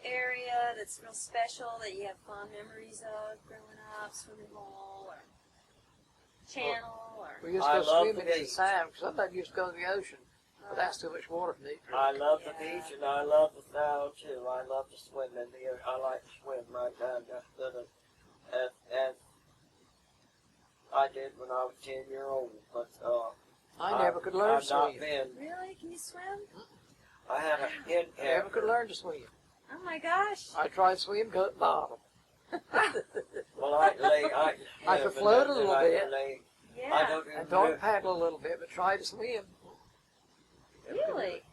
area that's real special that you have fond memories of growing up, swimming hole or channel? We used to go swimming in the time, because sometimes you used to go to the ocean, but that's too much water for me. I love the beach and I love the sound too. I love to swim in the ocean. I like to swim right down just as I did when I was 10-year-old, but I never could learn to swim. Really? Can you swim? I had a kid. I never could learn to swim. Oh my gosh! I tried to swim, go at the bottom. Well, I could float a little bit. Yeah. I don't paddle a little bit, but try to swim. Really?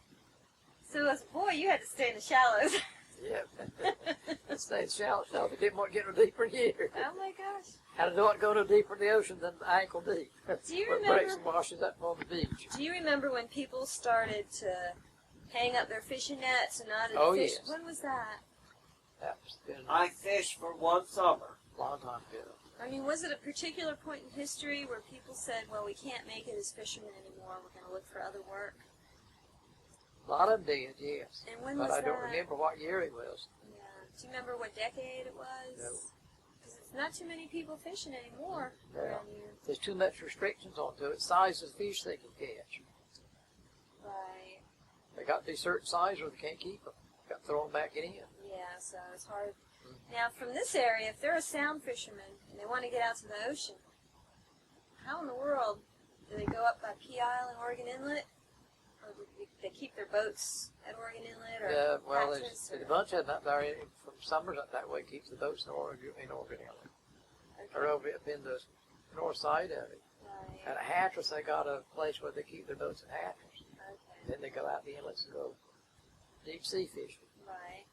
So as a boy, you had to stay in the shallows. Yeah. I stayed in the shallows, so I didn't want to get no deeper in here. Oh my gosh! And I don't want to go no deeper in the ocean than ankle deep. Do you remember? remember? Breaks and washes up on the beach. Do you remember when people started to hang up their fishing nets and not fish? Yes. When was that? That's been I fished for one summer. a long time ago. I mean, was it a particular point in history where people said, well, we can't make it as fishermen anymore, we're going to look for other work? A lot of them did, yes. And when but was I don't that? remember what year it was. Yeah. Do you remember what decade it was? No. Because it's not too many people fishing anymore around here. There's too much restrictions onto it. Size of fish they can catch. Right. They got to be certain size or they can't keep them. Got to throw them back in. Yeah, so it's hard. Now, from this area, if they're a sound fisherman and they want to get out to the ocean, how in the world do they go up by P.O. and Oregon Inlet? Or do they keep their boats at Oregon Inlet? Or well, Hatteras, there's a bunch of them up there from summers up that way, keeps the boats in Oregon Inlet. Or over up in the north side of it. Right. At Hatteras, they got a place where they keep their boats at Hatteras. Okay. Then they go out the inlets and go deep sea fishing. Right.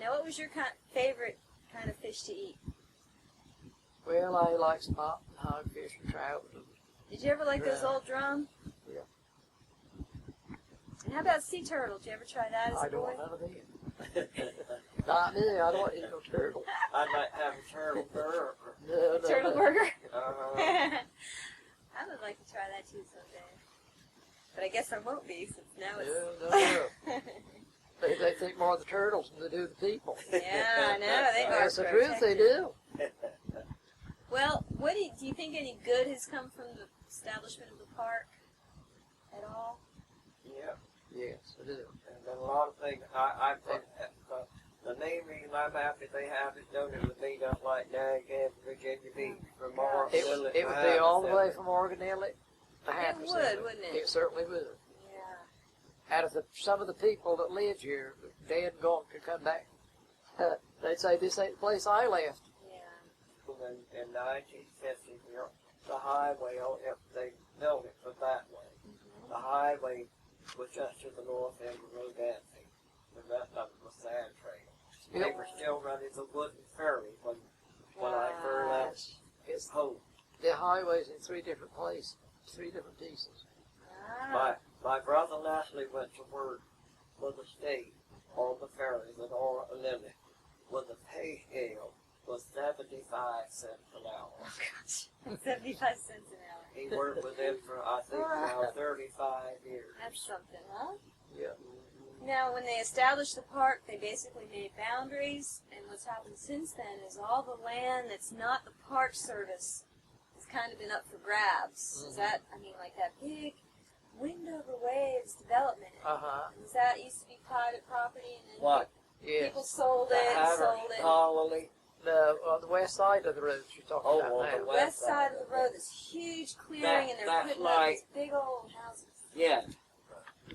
Now, what was your favorite kind of fish to eat? Well, I like spot and hogfish and trout. Did you ever like those old drum? Yeah. And how about sea turtle? Did you ever try that as a I don't boy? want none of them. Not me. I don't want to eat no turtle. I'd like to have a turtle burger. No, Turtle burger? Uh-huh. I would like to try that too someday. But I guess I won't be since now it's... No. They think more of the turtles than they do the people. Yeah, I know. They are That's the truth, they do. Well, what do you think any good has come from the establishment of the park at all? Yeah. Yes, I do. And then a lot of things. I think the main reason I'm happy they have it done is to meet up like Narragansett, Virginia Beach, from Oregon Inlet. It would be all the way from Oregon Inlet to Hatteras. It would, wouldn't it? It certainly would. Yeah. Out of some of the people that lived here, dead and gone, could come back. They'd say, this ain't the place I left. Yeah. In 1950, the highway, they built it for that way. The highway was just to the north end of Rodancy. The rest of it was sand trail. They were still running the wooden ferry when I first left his home. The highway's in 3 different places, 3 different pieces. My brother Leslie went to work for the state on the ferries at Oregon Inlet when the pay scale was 75 cents an hour. Oh, gosh. 75 cents an hour. He worked with them for, I think, now 35 years. That's something, huh? Yeah. Now, when they established the park, they basically made boundaries, and what's happened since then is all the land that's not the Park Service has kind of been up for grabs. Is that, I mean, like that big Wind Over Waves development? Is that used to be private property, and then What? people sold The it, Hatteras Colony. The west side of the road you're talking about on now. the west side of the road, this huge clearing, and they're putting up these big old houses. Yeah.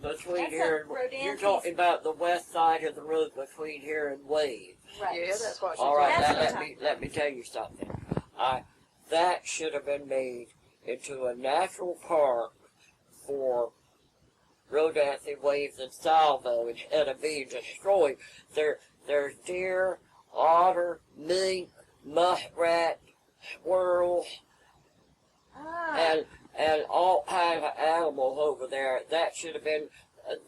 between That's here up and you're Rodanthes. talking about the west side of the road between here and Wade. Right. Yeah, that's what she's All right, That's now what I'm let me tell you something. That should have been made into a natural park for Rodanthes, Waves, and Salvo instead of being destroyed. There's deer, otter, mink, muskrat, squirrels, and all kinds of animals over there. That should have been.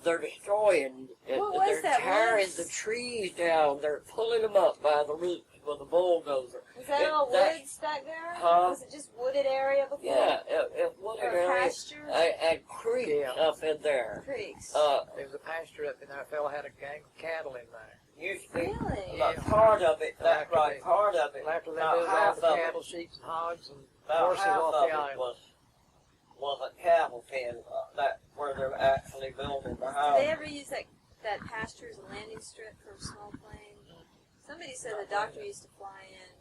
They're destroying it. What was They're that, tearing woods? the trees down. They're pulling them up by the roots with a bulldozer. Was that all woods back there? Huh? Was it just wooded area before? Yeah, it was Or an area. pasture? And creeks up in there. Creeks. There was a pasture up in there. A fellow had a gang of cattle in there. Used to be Really? about part of it. That's right. Part of it. After they About moved half out the of cattle, it. sheep, and hogs, and About horses half off of the it island. was a cattle pen. That where they're actually building the Did house. they ever use that pasture as a landing strip for a small plane? Somebody said the doctor used to fly in,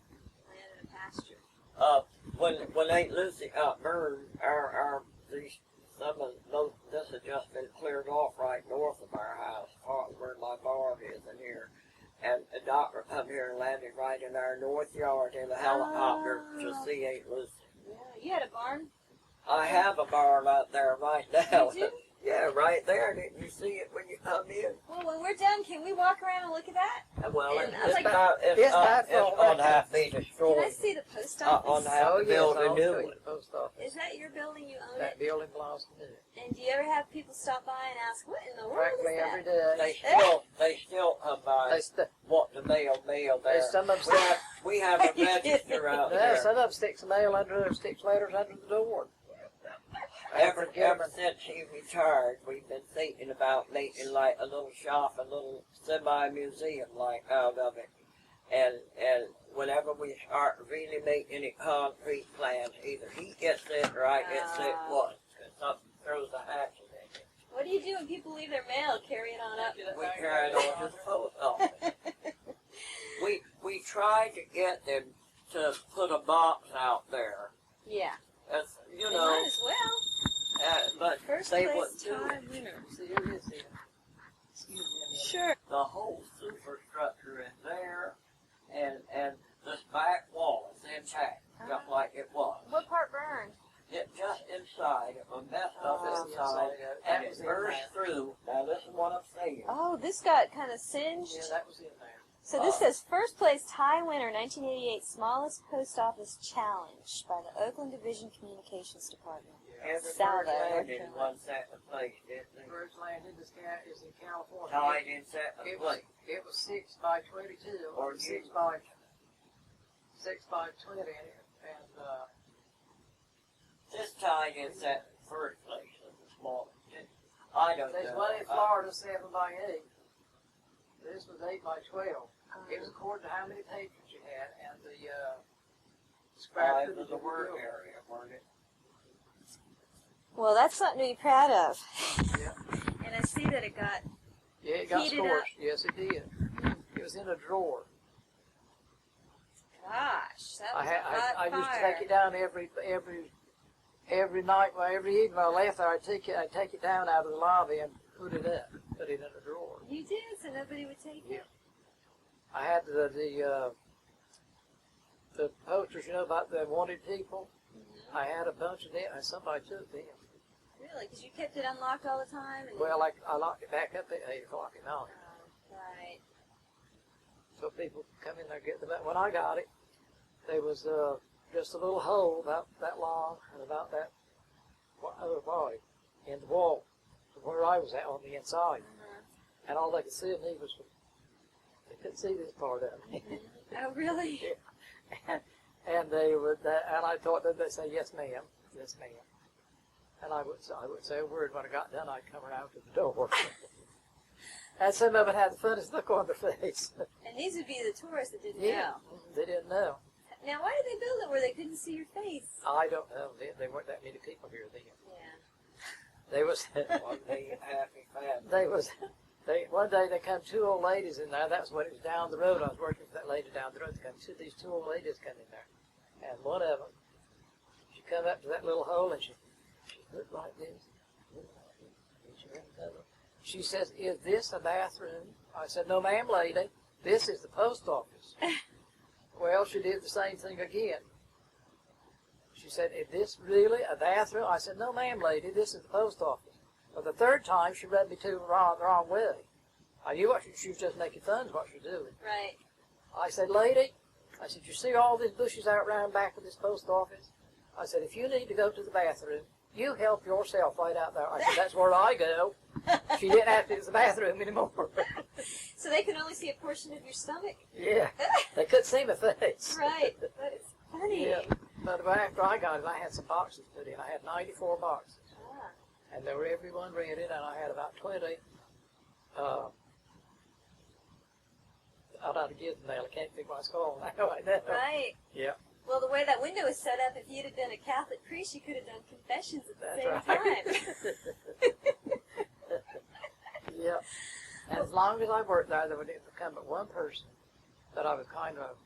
land in a pasture. When Aunt Lucy got burned, some of those, this had just been cleared off right north of our house, part where my barn is in here. And the doctor come here and landed right in our north yard in a helicopter to see Aunt Lucy. Yeah. You had a barn? I have a barn out there right now. You do? Yeah, right there. Didn't you see it when you come in? Well, when we're done, can we walk around and look at that? Well, And it's like- on half be Can I destroyed. see the post On office? half Oh, yes, build a I'll new show one. you the post office. Is that your building? You own That it? building belongs to me. And do you ever have people stop by and ask, what in the world Frankly, is that? every day. They still come by. Want the mail there. Some of them We have a register out No, there. some of them sticks mail under there, sticks letters under the door. Ever since he retired, we've been thinking about making like a little shop, a little semi-museum like out of it. And whenever we start really making any concrete plans, either he gets it or I gets it once. Because something throws a hatchet in it. What do you do when people leave their mail? Carry it on up? We carry it on to the post office. We tried to get them to put a box out there. Yeah. As, you They know, might as well. but First they place wouldn't do it. time winner. See, here it is here. Excuse me. Sure. The whole superstructure is there, and this back wall is intact, just like it was. What part burned? It just inside, it was messed up Oh, inside, and that it was in burst there. through. Now listen what I'm saying. Oh, this got kind of singed. Yeah, that was in there. So this says first place tie winner 1988 smallest post office challenge by the Oakland Division Communications Department. Every Salvo. first landing one second place, didn't The they? first landing is in California. Tied in second It was, place. it was 6 by 22 Or or 6 by 20, and This tied in second first place is the smallest. I don't there's know. one in Florida 7 by 8. This was 8 by 12. It was according to how many patrons you had and the square Five footage was the of the work building. area, weren't it? Well, that's something to be proud of. Yeah. And I see that it got Yeah, it got Heated scorched. up. Yes, it did. It was in a drawer. Gosh, that was a I hot used to fire. take it down every night, well, every evening I left there, I'd take it down out of the lobby and put it up, put it in a drawer. You did, so nobody would take it. I had the posters, you know, about the wanted people. Mm-hmm. I had a bunch of them, and somebody took them. Really? Because you kept it unlocked all the time? And Well, I locked it back up at 8 o'clock at night, right. so people could come in there and get them. When I got it, there was just a little hole about that long and about that other body in the wall where I was at on the inside. And all they could see of me was, they couldn't see this part of me. Oh, really? And they would, and I thought that they'd say, yes, ma'am, yes, ma'am. And I would say a word. When I got done, I'd come around to the door. And some of it had the funniest look on their face. And these would be the tourists that didn't Yeah, know. they didn't know. Now, why did they build it where they couldn't see your face? I don't know. They weren't that many people here then. Yeah. They was, 1 million happy families. one day they come two old ladies in there. That's when it was down the road. I was working for that lady down the road. These two old ladies come in there. And one of them, she come up to that little hole and she looked like this. And she ran over. She says, "Is this a bathroom?" I said, "No, ma'am, lady. This is the post office." Well, she did the same thing again. She said, "Is this really a bathroom?" I said, "No, ma'am, lady. This is the post office." But the third time, she read me the wrong way. I knew what she was just making fun of what she was doing. Right. I said, "Lady," I said, "you see all these bushes out round back of this post office?" I said, "If you need to go to the bathroom, you help yourself right out there." I said, "That's where I go." She didn't have to use the bathroom anymore. So they could only see a portion of your stomach? Yeah. They couldn't see my face. Right. That is funny. Yeah. But after I got it, I had some boxes put in. I had 94 boxes. Ah. And they were every one rented, and I had about 20. I'd ought to get the mail. I can't think what it's called now. I know. Right. Yeah. Well, the way that window is set up, if you'd have been a Catholic priest, you could have done confessions at the same time. Yeah. And as long as I worked there would become but one person that I was kind of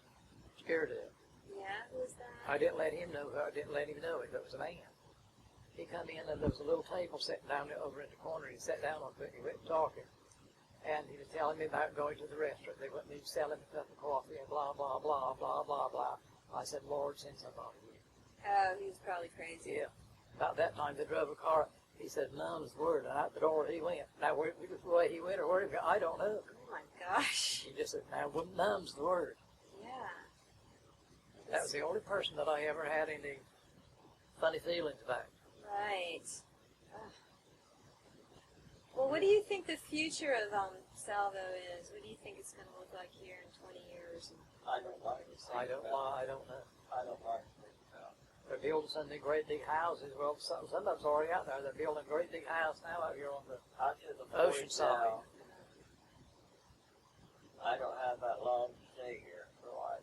scared of. Yeah, who was that? I didn't let him know. I didn't let him know it. It was a man. He come in, and there was a little table sitting down there over in the corner. He sat down on it, and he went talking. And he was telling me about going to the restaurant. They wouldn't even sell him a cup of coffee and blah, blah, blah, blah, blah, blah. I said, "Lord, send somebody here." Oh, he was probably crazy. Yeah. About that time, they drove a car. He said, "Nuns word," and out the door he went. Now, which way he went or where he went, I don't know. Oh, my gosh. He just said, "Now, nuns the word." Yeah. That was the only person that I ever had any funny feelings about. Right. Ugh. Well, what do you think the future of Salvo is? What do you think it's going to look like here in 20 years? I don't like it. I don't know. I don't like it. They're building some of the great big houses. Well, some of them's already out there. They're building a great big house now out here on the ocean side. I don't have that long to stay here, so I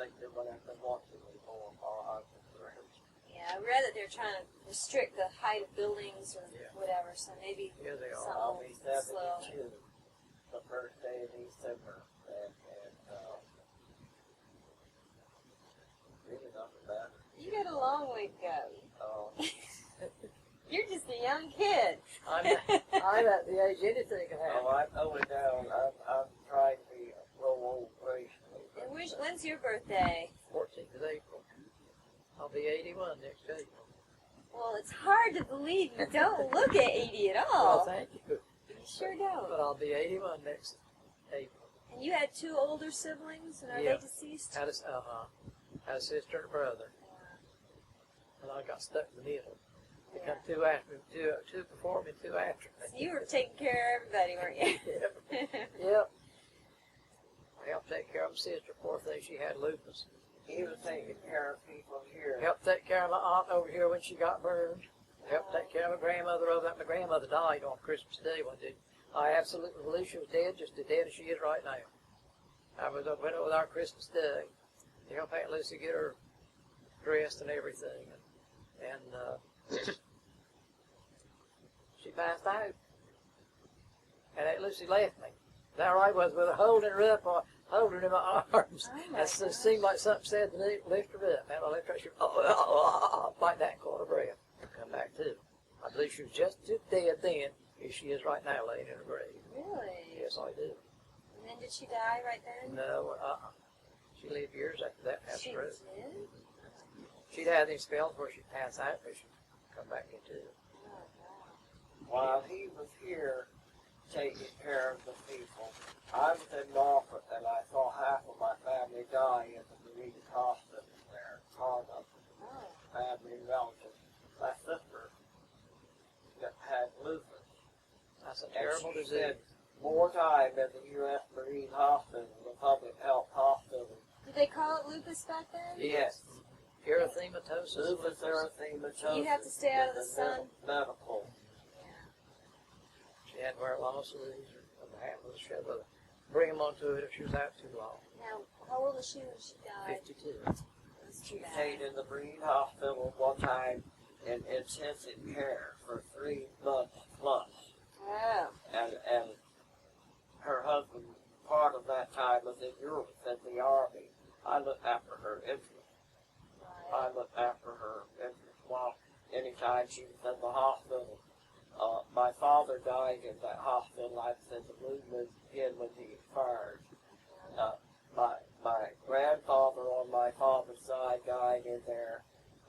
think they're going to have to want to move on our houses around. Yeah, I read that they're trying to restrict the height of buildings or whatever, so maybe Yeah, they are. I'll something be slow. 72 the first day of December, and really nothing better. You got a long way to go. Oh, You're just a young kid. I'm at the age anything can happen. I'm going down. I'm trying to be a little old gracefully. And when's your birthday? 14th of April. I'll be 81 next April. Well, it's hard to believe you don't look at 80 at Well, all. thank you. You sure don't. But I'll be 81 next April. And you had two older siblings, and are Yeah. they deceased? Had a sister and a brother. And I got stuck in the middle. They come two after me, two before me, two after me. So you were taking care of everybody, weren't you? Yep. I helped take care of my sister. Poor thing, she had lupus. He was taking care of people here. Helped take care of my aunt over here when she got burned. Helped take care of my grandmother over there. My grandmother died on Christmas Day one day. I absolutely believe she was dead, just as dead as she is right now. I went over there Christmas Day to help Aunt Lucy get her dressed and everything. And she passed out. And Aunt Lucy left me. There I was with her holding her up, holding her in my arms. Oh my It seemed like something said to me, lift her up. And I left her, she like that, caught her breath. Come back to. I believe she was just as dead then as she is right now, laying in her grave. Really? Yes, I do. And then did she die right then? No, she lived years after that. She After did? she'd had these spells where she'd pass out, but she'd come back into it. Oh, wow. While he was here taking care of the people, I was in Norfolk and I saw half of my family die at the Marine Hospital there. All of Oh. family and relatives. My sister that had lupus. That's a And terrible she disease. spent more time in the U.S. Marine Hospital, the public health hospital. Did they call it lupus back then? Yes. Erythematosus. Lupus erythematosus. You have to stay out of the sun? Medical. She had to wear long sleeves or the hat with a shed of bring them onto it if she was out too long. Now, how old was she when she died? 52. That's too She bad. stayed in the Marine Hospital one time in intensive care for 3 months plus. Oh. And her husband, part of that time, was in Europe in the Army. I looked after her interest. I looked after her interest while anytime she was in the hospital. my father died in that hospital. I was in the room with him when he expired. My grandfather on my father's side died in there,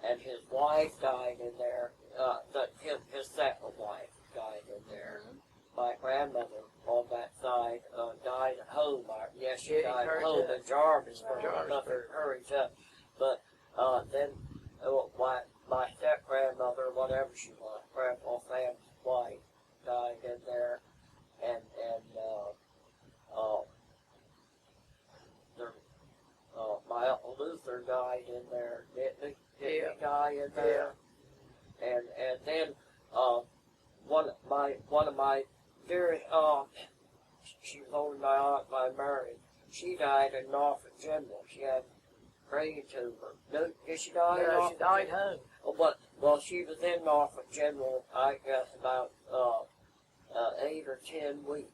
and his wife died in there. His second wife died in there. My grandmother on that side died at home. Yes, she died at home in Jarvis for nothing hurries up. But then my step grandmother, whatever she was, Grandpa Sam's wife, died in there, and my Uncle Luther died in there. Didn't he die in there? And then one of my dearest aunts, she was only my aunt by marriage. She died in Norfolk General. She had brain tumor. No, did she die? No, she died home. Well, she was in Norfolk General, I guess, about 8 or 10 weeks,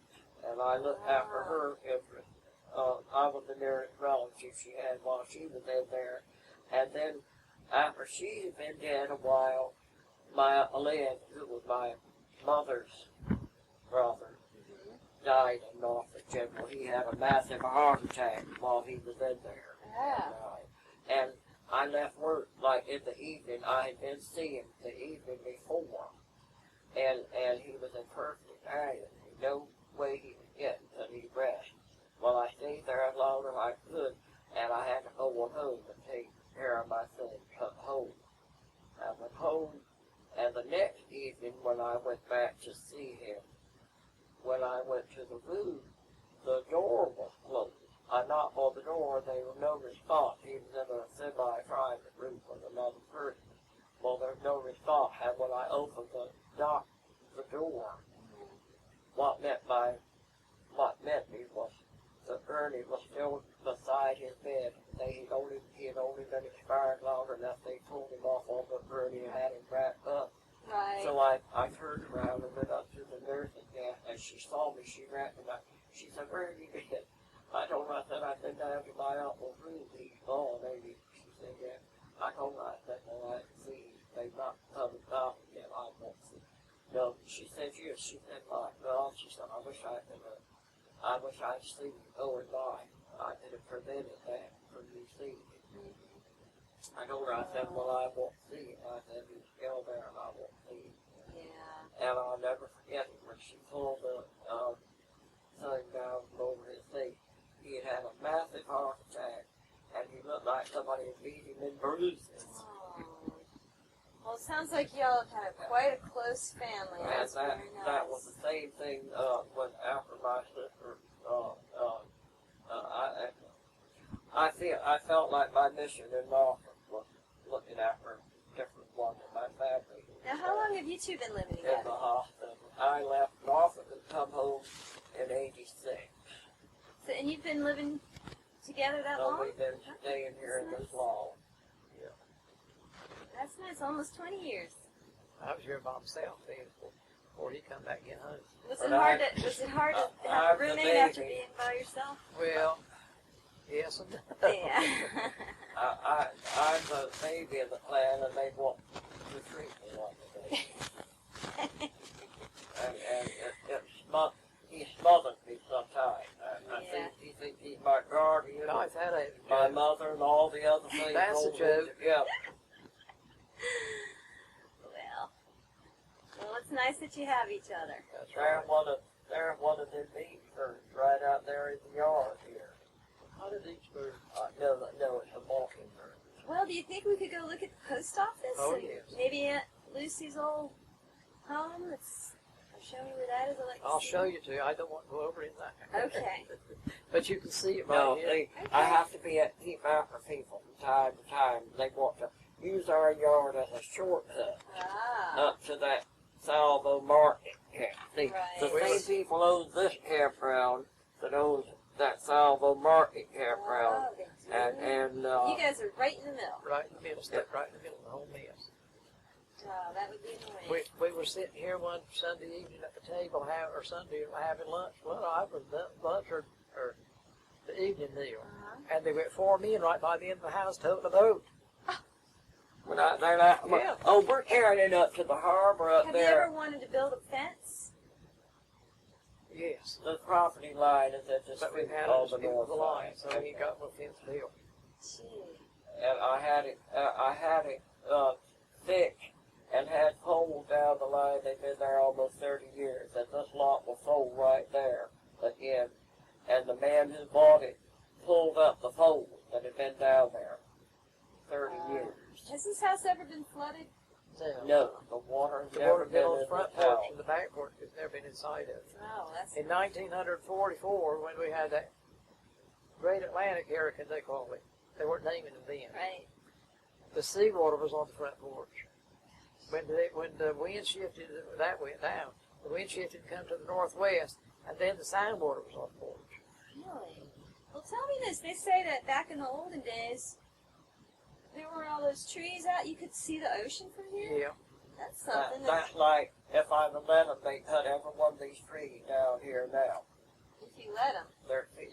and I looked after her. I was the nearest relative she had while she was in there, and then after she had been dead a while, my Uncle Lynn, who was my mother's brother, died in Norfolk General. He had a massive heart attack while he was in there. And I left work like in the evening. I had been seeing the evening before, and he was in perfect agony. No way he would get until he rest. Well, I stayed there as long as I could, and I had to go home and take care of my son home. I went home, and the next evening when I went back to see him, when I went to the room, the door was closed. I knocked on the door, and there was no response. He was in a semi-private room with another person. Well, there was no response, and when I opened the door, what met me was the Ernie was still beside his bed. He had only been expired long enough. They pulled him off on the Ernie and had him wrapped up. Right. So I turned around and went up to the nurse's desk, and she saw me. She wrapped him up. She said, "Where are you been?" I told her, I said, "I've been down to my uncle's room. He's gone, maybe." She said, "Yeah." I told her, I said, "Well, I see. They've not come and got him yet. I won't see." No, she said, "Yes." She said, "My God," she said, I wish I'd seen you going by. I could have prevented that from you seeing it." I told her, I said, "Well, I won't see him." I said, "He's still there and I won't see him." Yeah. And I'll never forget it when she pulled the sun down over his face. He had had a massive heart attack, and he looked like somebody had beat him in bruises. Oh. Well, it sounds like y'all had quite a close family. And That's very nice. that was the same thing when after my sister. I felt like my mission in Norfolk was looking after different ones of my family. Now, how long have you two been living In together? the hospital. I left Norfolk and come home in '86. So, and you've been living together that long? We've been staying here in this long. Yeah. That's nice. Almost 20 years. I was here by myself before he come back in home. Was it hard to have a roommate after being by yourself? Well, yes and no. Yeah. I'm the baby of the clan, and they want to treat me like a baby. and he smothers me sometimes. I think he thinks he's my guardian, Guys, that ain't a my joke. mother, and all the other things. That's a joke. Yeah. Well, it's nice that you have each other. That's There's right. one of them beach birds right out there in the yard here. How did each bird? No, it's a mockingbird. Well, do you think we could go look at the post office? Oh, and yes. Maybe Aunt Lucy's old home? I'll show you where that is. I'll show you too. I don't want to go over in there. Okay. But you can see it right No, here. I have to keep after people from time to time. They want to use our yard as a shortcut up to that Salvo market camp. See, the Right. same people own this campground that owns that Salvo market campground. Oh, they do. And you guys are right in the middle. Right in the middle, step right in the middle of the whole mess. Oh, that would be annoying. We were sitting here one Sunday evening at the table, or Sunday, having lunch. Well, I was lunch or the evening meal. And there were 4 men right by the end of the house toting a boat. When oh, we're carrying it up to the harbor up Have there. you ever wanted to build a fence? Yes. The property line is at the But we've had on it the to north the line, side. so we ain't got no fence built. Gee. And I had it thick and had poles down the line. They've been there almost 30 years. And this lot was sold right there again. And the man who bought it pulled up the poles that had been down there 30 years. Has this house ever been flooded? No, the water has The never water been been on in the the front house. porch and the back porch. It's never been inside of it. Oh, that's In 1944, when we had that Great Atlantic hurricane, they called it. They weren't naming them then. right. The seawater was on the front porch. When the wind shifted, that went down. The wind shifted and come to the northwest, and then the sound water was on the porch. Really? Well, tell me this. They say that back in the olden days, there were all those trees out. You could see the ocean from here. Yeah. That's something. That's like if I would let them, they cut every one of these trees down here now. If you let them.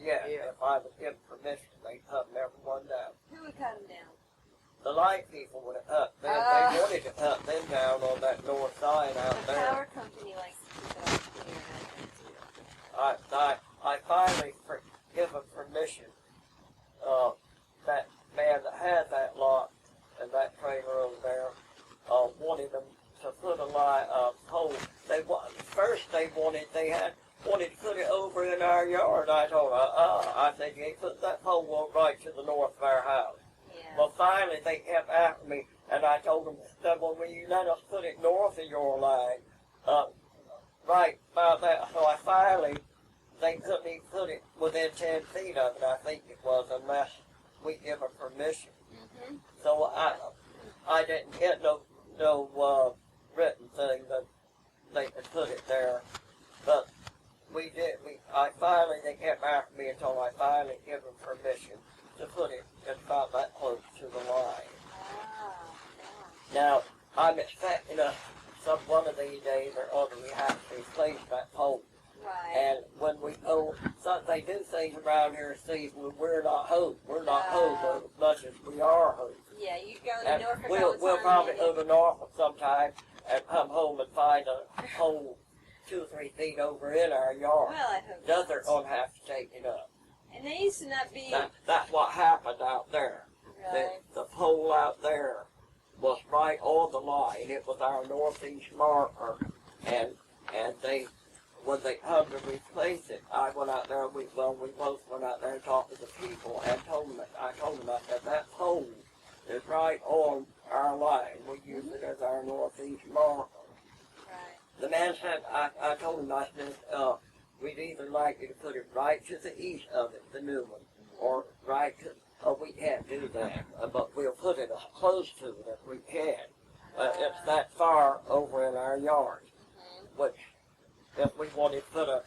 Yeah, Yeah. if I would give permission, they cut every one down. Who would cut them down? The light people would have cut them. They wanted to cut them down on that north side out The there. power company likes to keep it up here. I think, too. I finally give them permission. That man that had that lot and that trailer over there wanted them to put a pole. They wanted to put it over in our yard. I told her, I said, you ain't put that pole right to the north of our house. Yeah. Well, finally, they kept after me, and I told them, well, will you let us put it north of your line? Right about that. So they couldn't even put it within 10 feet of it, I think it was, unless we give them permission. Mm-hmm. So I didn't get no written thing that they could put it there, but we did. They kept after me until I finally gave them permission to put it about that close to the line. Ah, Now, I'm expecting one of these days or other we have to replace that pole. yeah. Right. And when we go, they do things around here, Steve, we're not hosed. We're not hosed as much as we are hosed. Yeah, you go to And Norfolk all the time. we'll probably and go to Norfolk sometime and come home and find a hole 2 or 3 feet over in our yard. Well, I hope Then they're not. going to have to take it up. And they used to not be. That's what happened out there. Right. The pole out there was right on the line. It was our northeast marker. And when they come to replace it, I went out there, we both went out there and talked to the people and I told them that pole is right on our line. We use it as our northeast marker. Right. The man said, I told him, I said, we'd either like you to put it right to the east of it, the new one, or right to, we can't do that, but we'll put it close to it if we can. It's that far over in our yard, which if we wanted to put a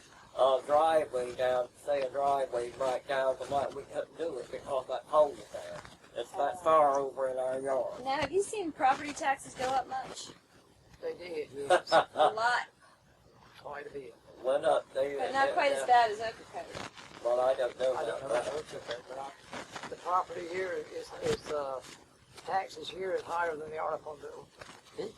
driveway down, say a driveway right down the line, we couldn't do it because that pole is there. It's that far over in our yard. Now, have you seen property taxes go up much? They did, yes. A lot. Quite a bit. Went up there. But not quite as bad as Ocracoke. Well, I don't know I don't know that. about Ocracoke, but the property here is taxes here is higher than they are up on the beach.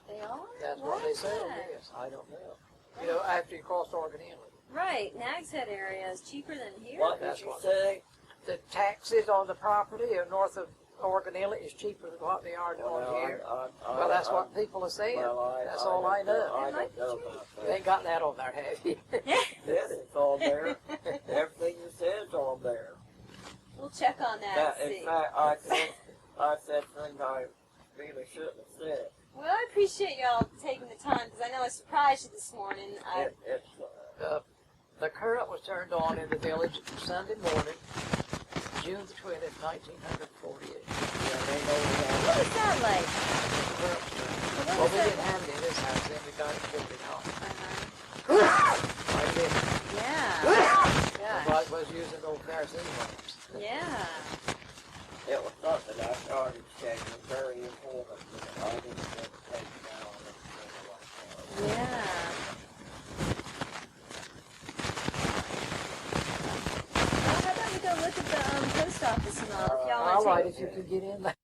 They are? That's Why what they is say. that? Yes, I don't know. You know, after you cross Oregon Inlet. Right. Nags Head area is cheaper than here. What did That's you what- say? The taxes on the property north of Oregon Inlet is cheaper than what they are down here. Well, that's what people are saying. That's all I know. I don't know about You that. ain't got that on there, have you? Yes, it's on there. Everything you said's on there. We'll check on that and In see. fact, I said things I really shouldn't have said. Well, I appreciate y'all taking the time because I know I surprised you this morning. The current was turned on in the village Sunday morning, June the 20th, 1948. What was that like? Well, we didn't have it in this house, then we got it figured out. I did. Yeah. But I was using old kerosene lamps. Yeah. It was something I started taking very important. I didn't get to take it down. Yeah. Well, how about we go look at the post office and all if y'all want All to right, take if you can get in there.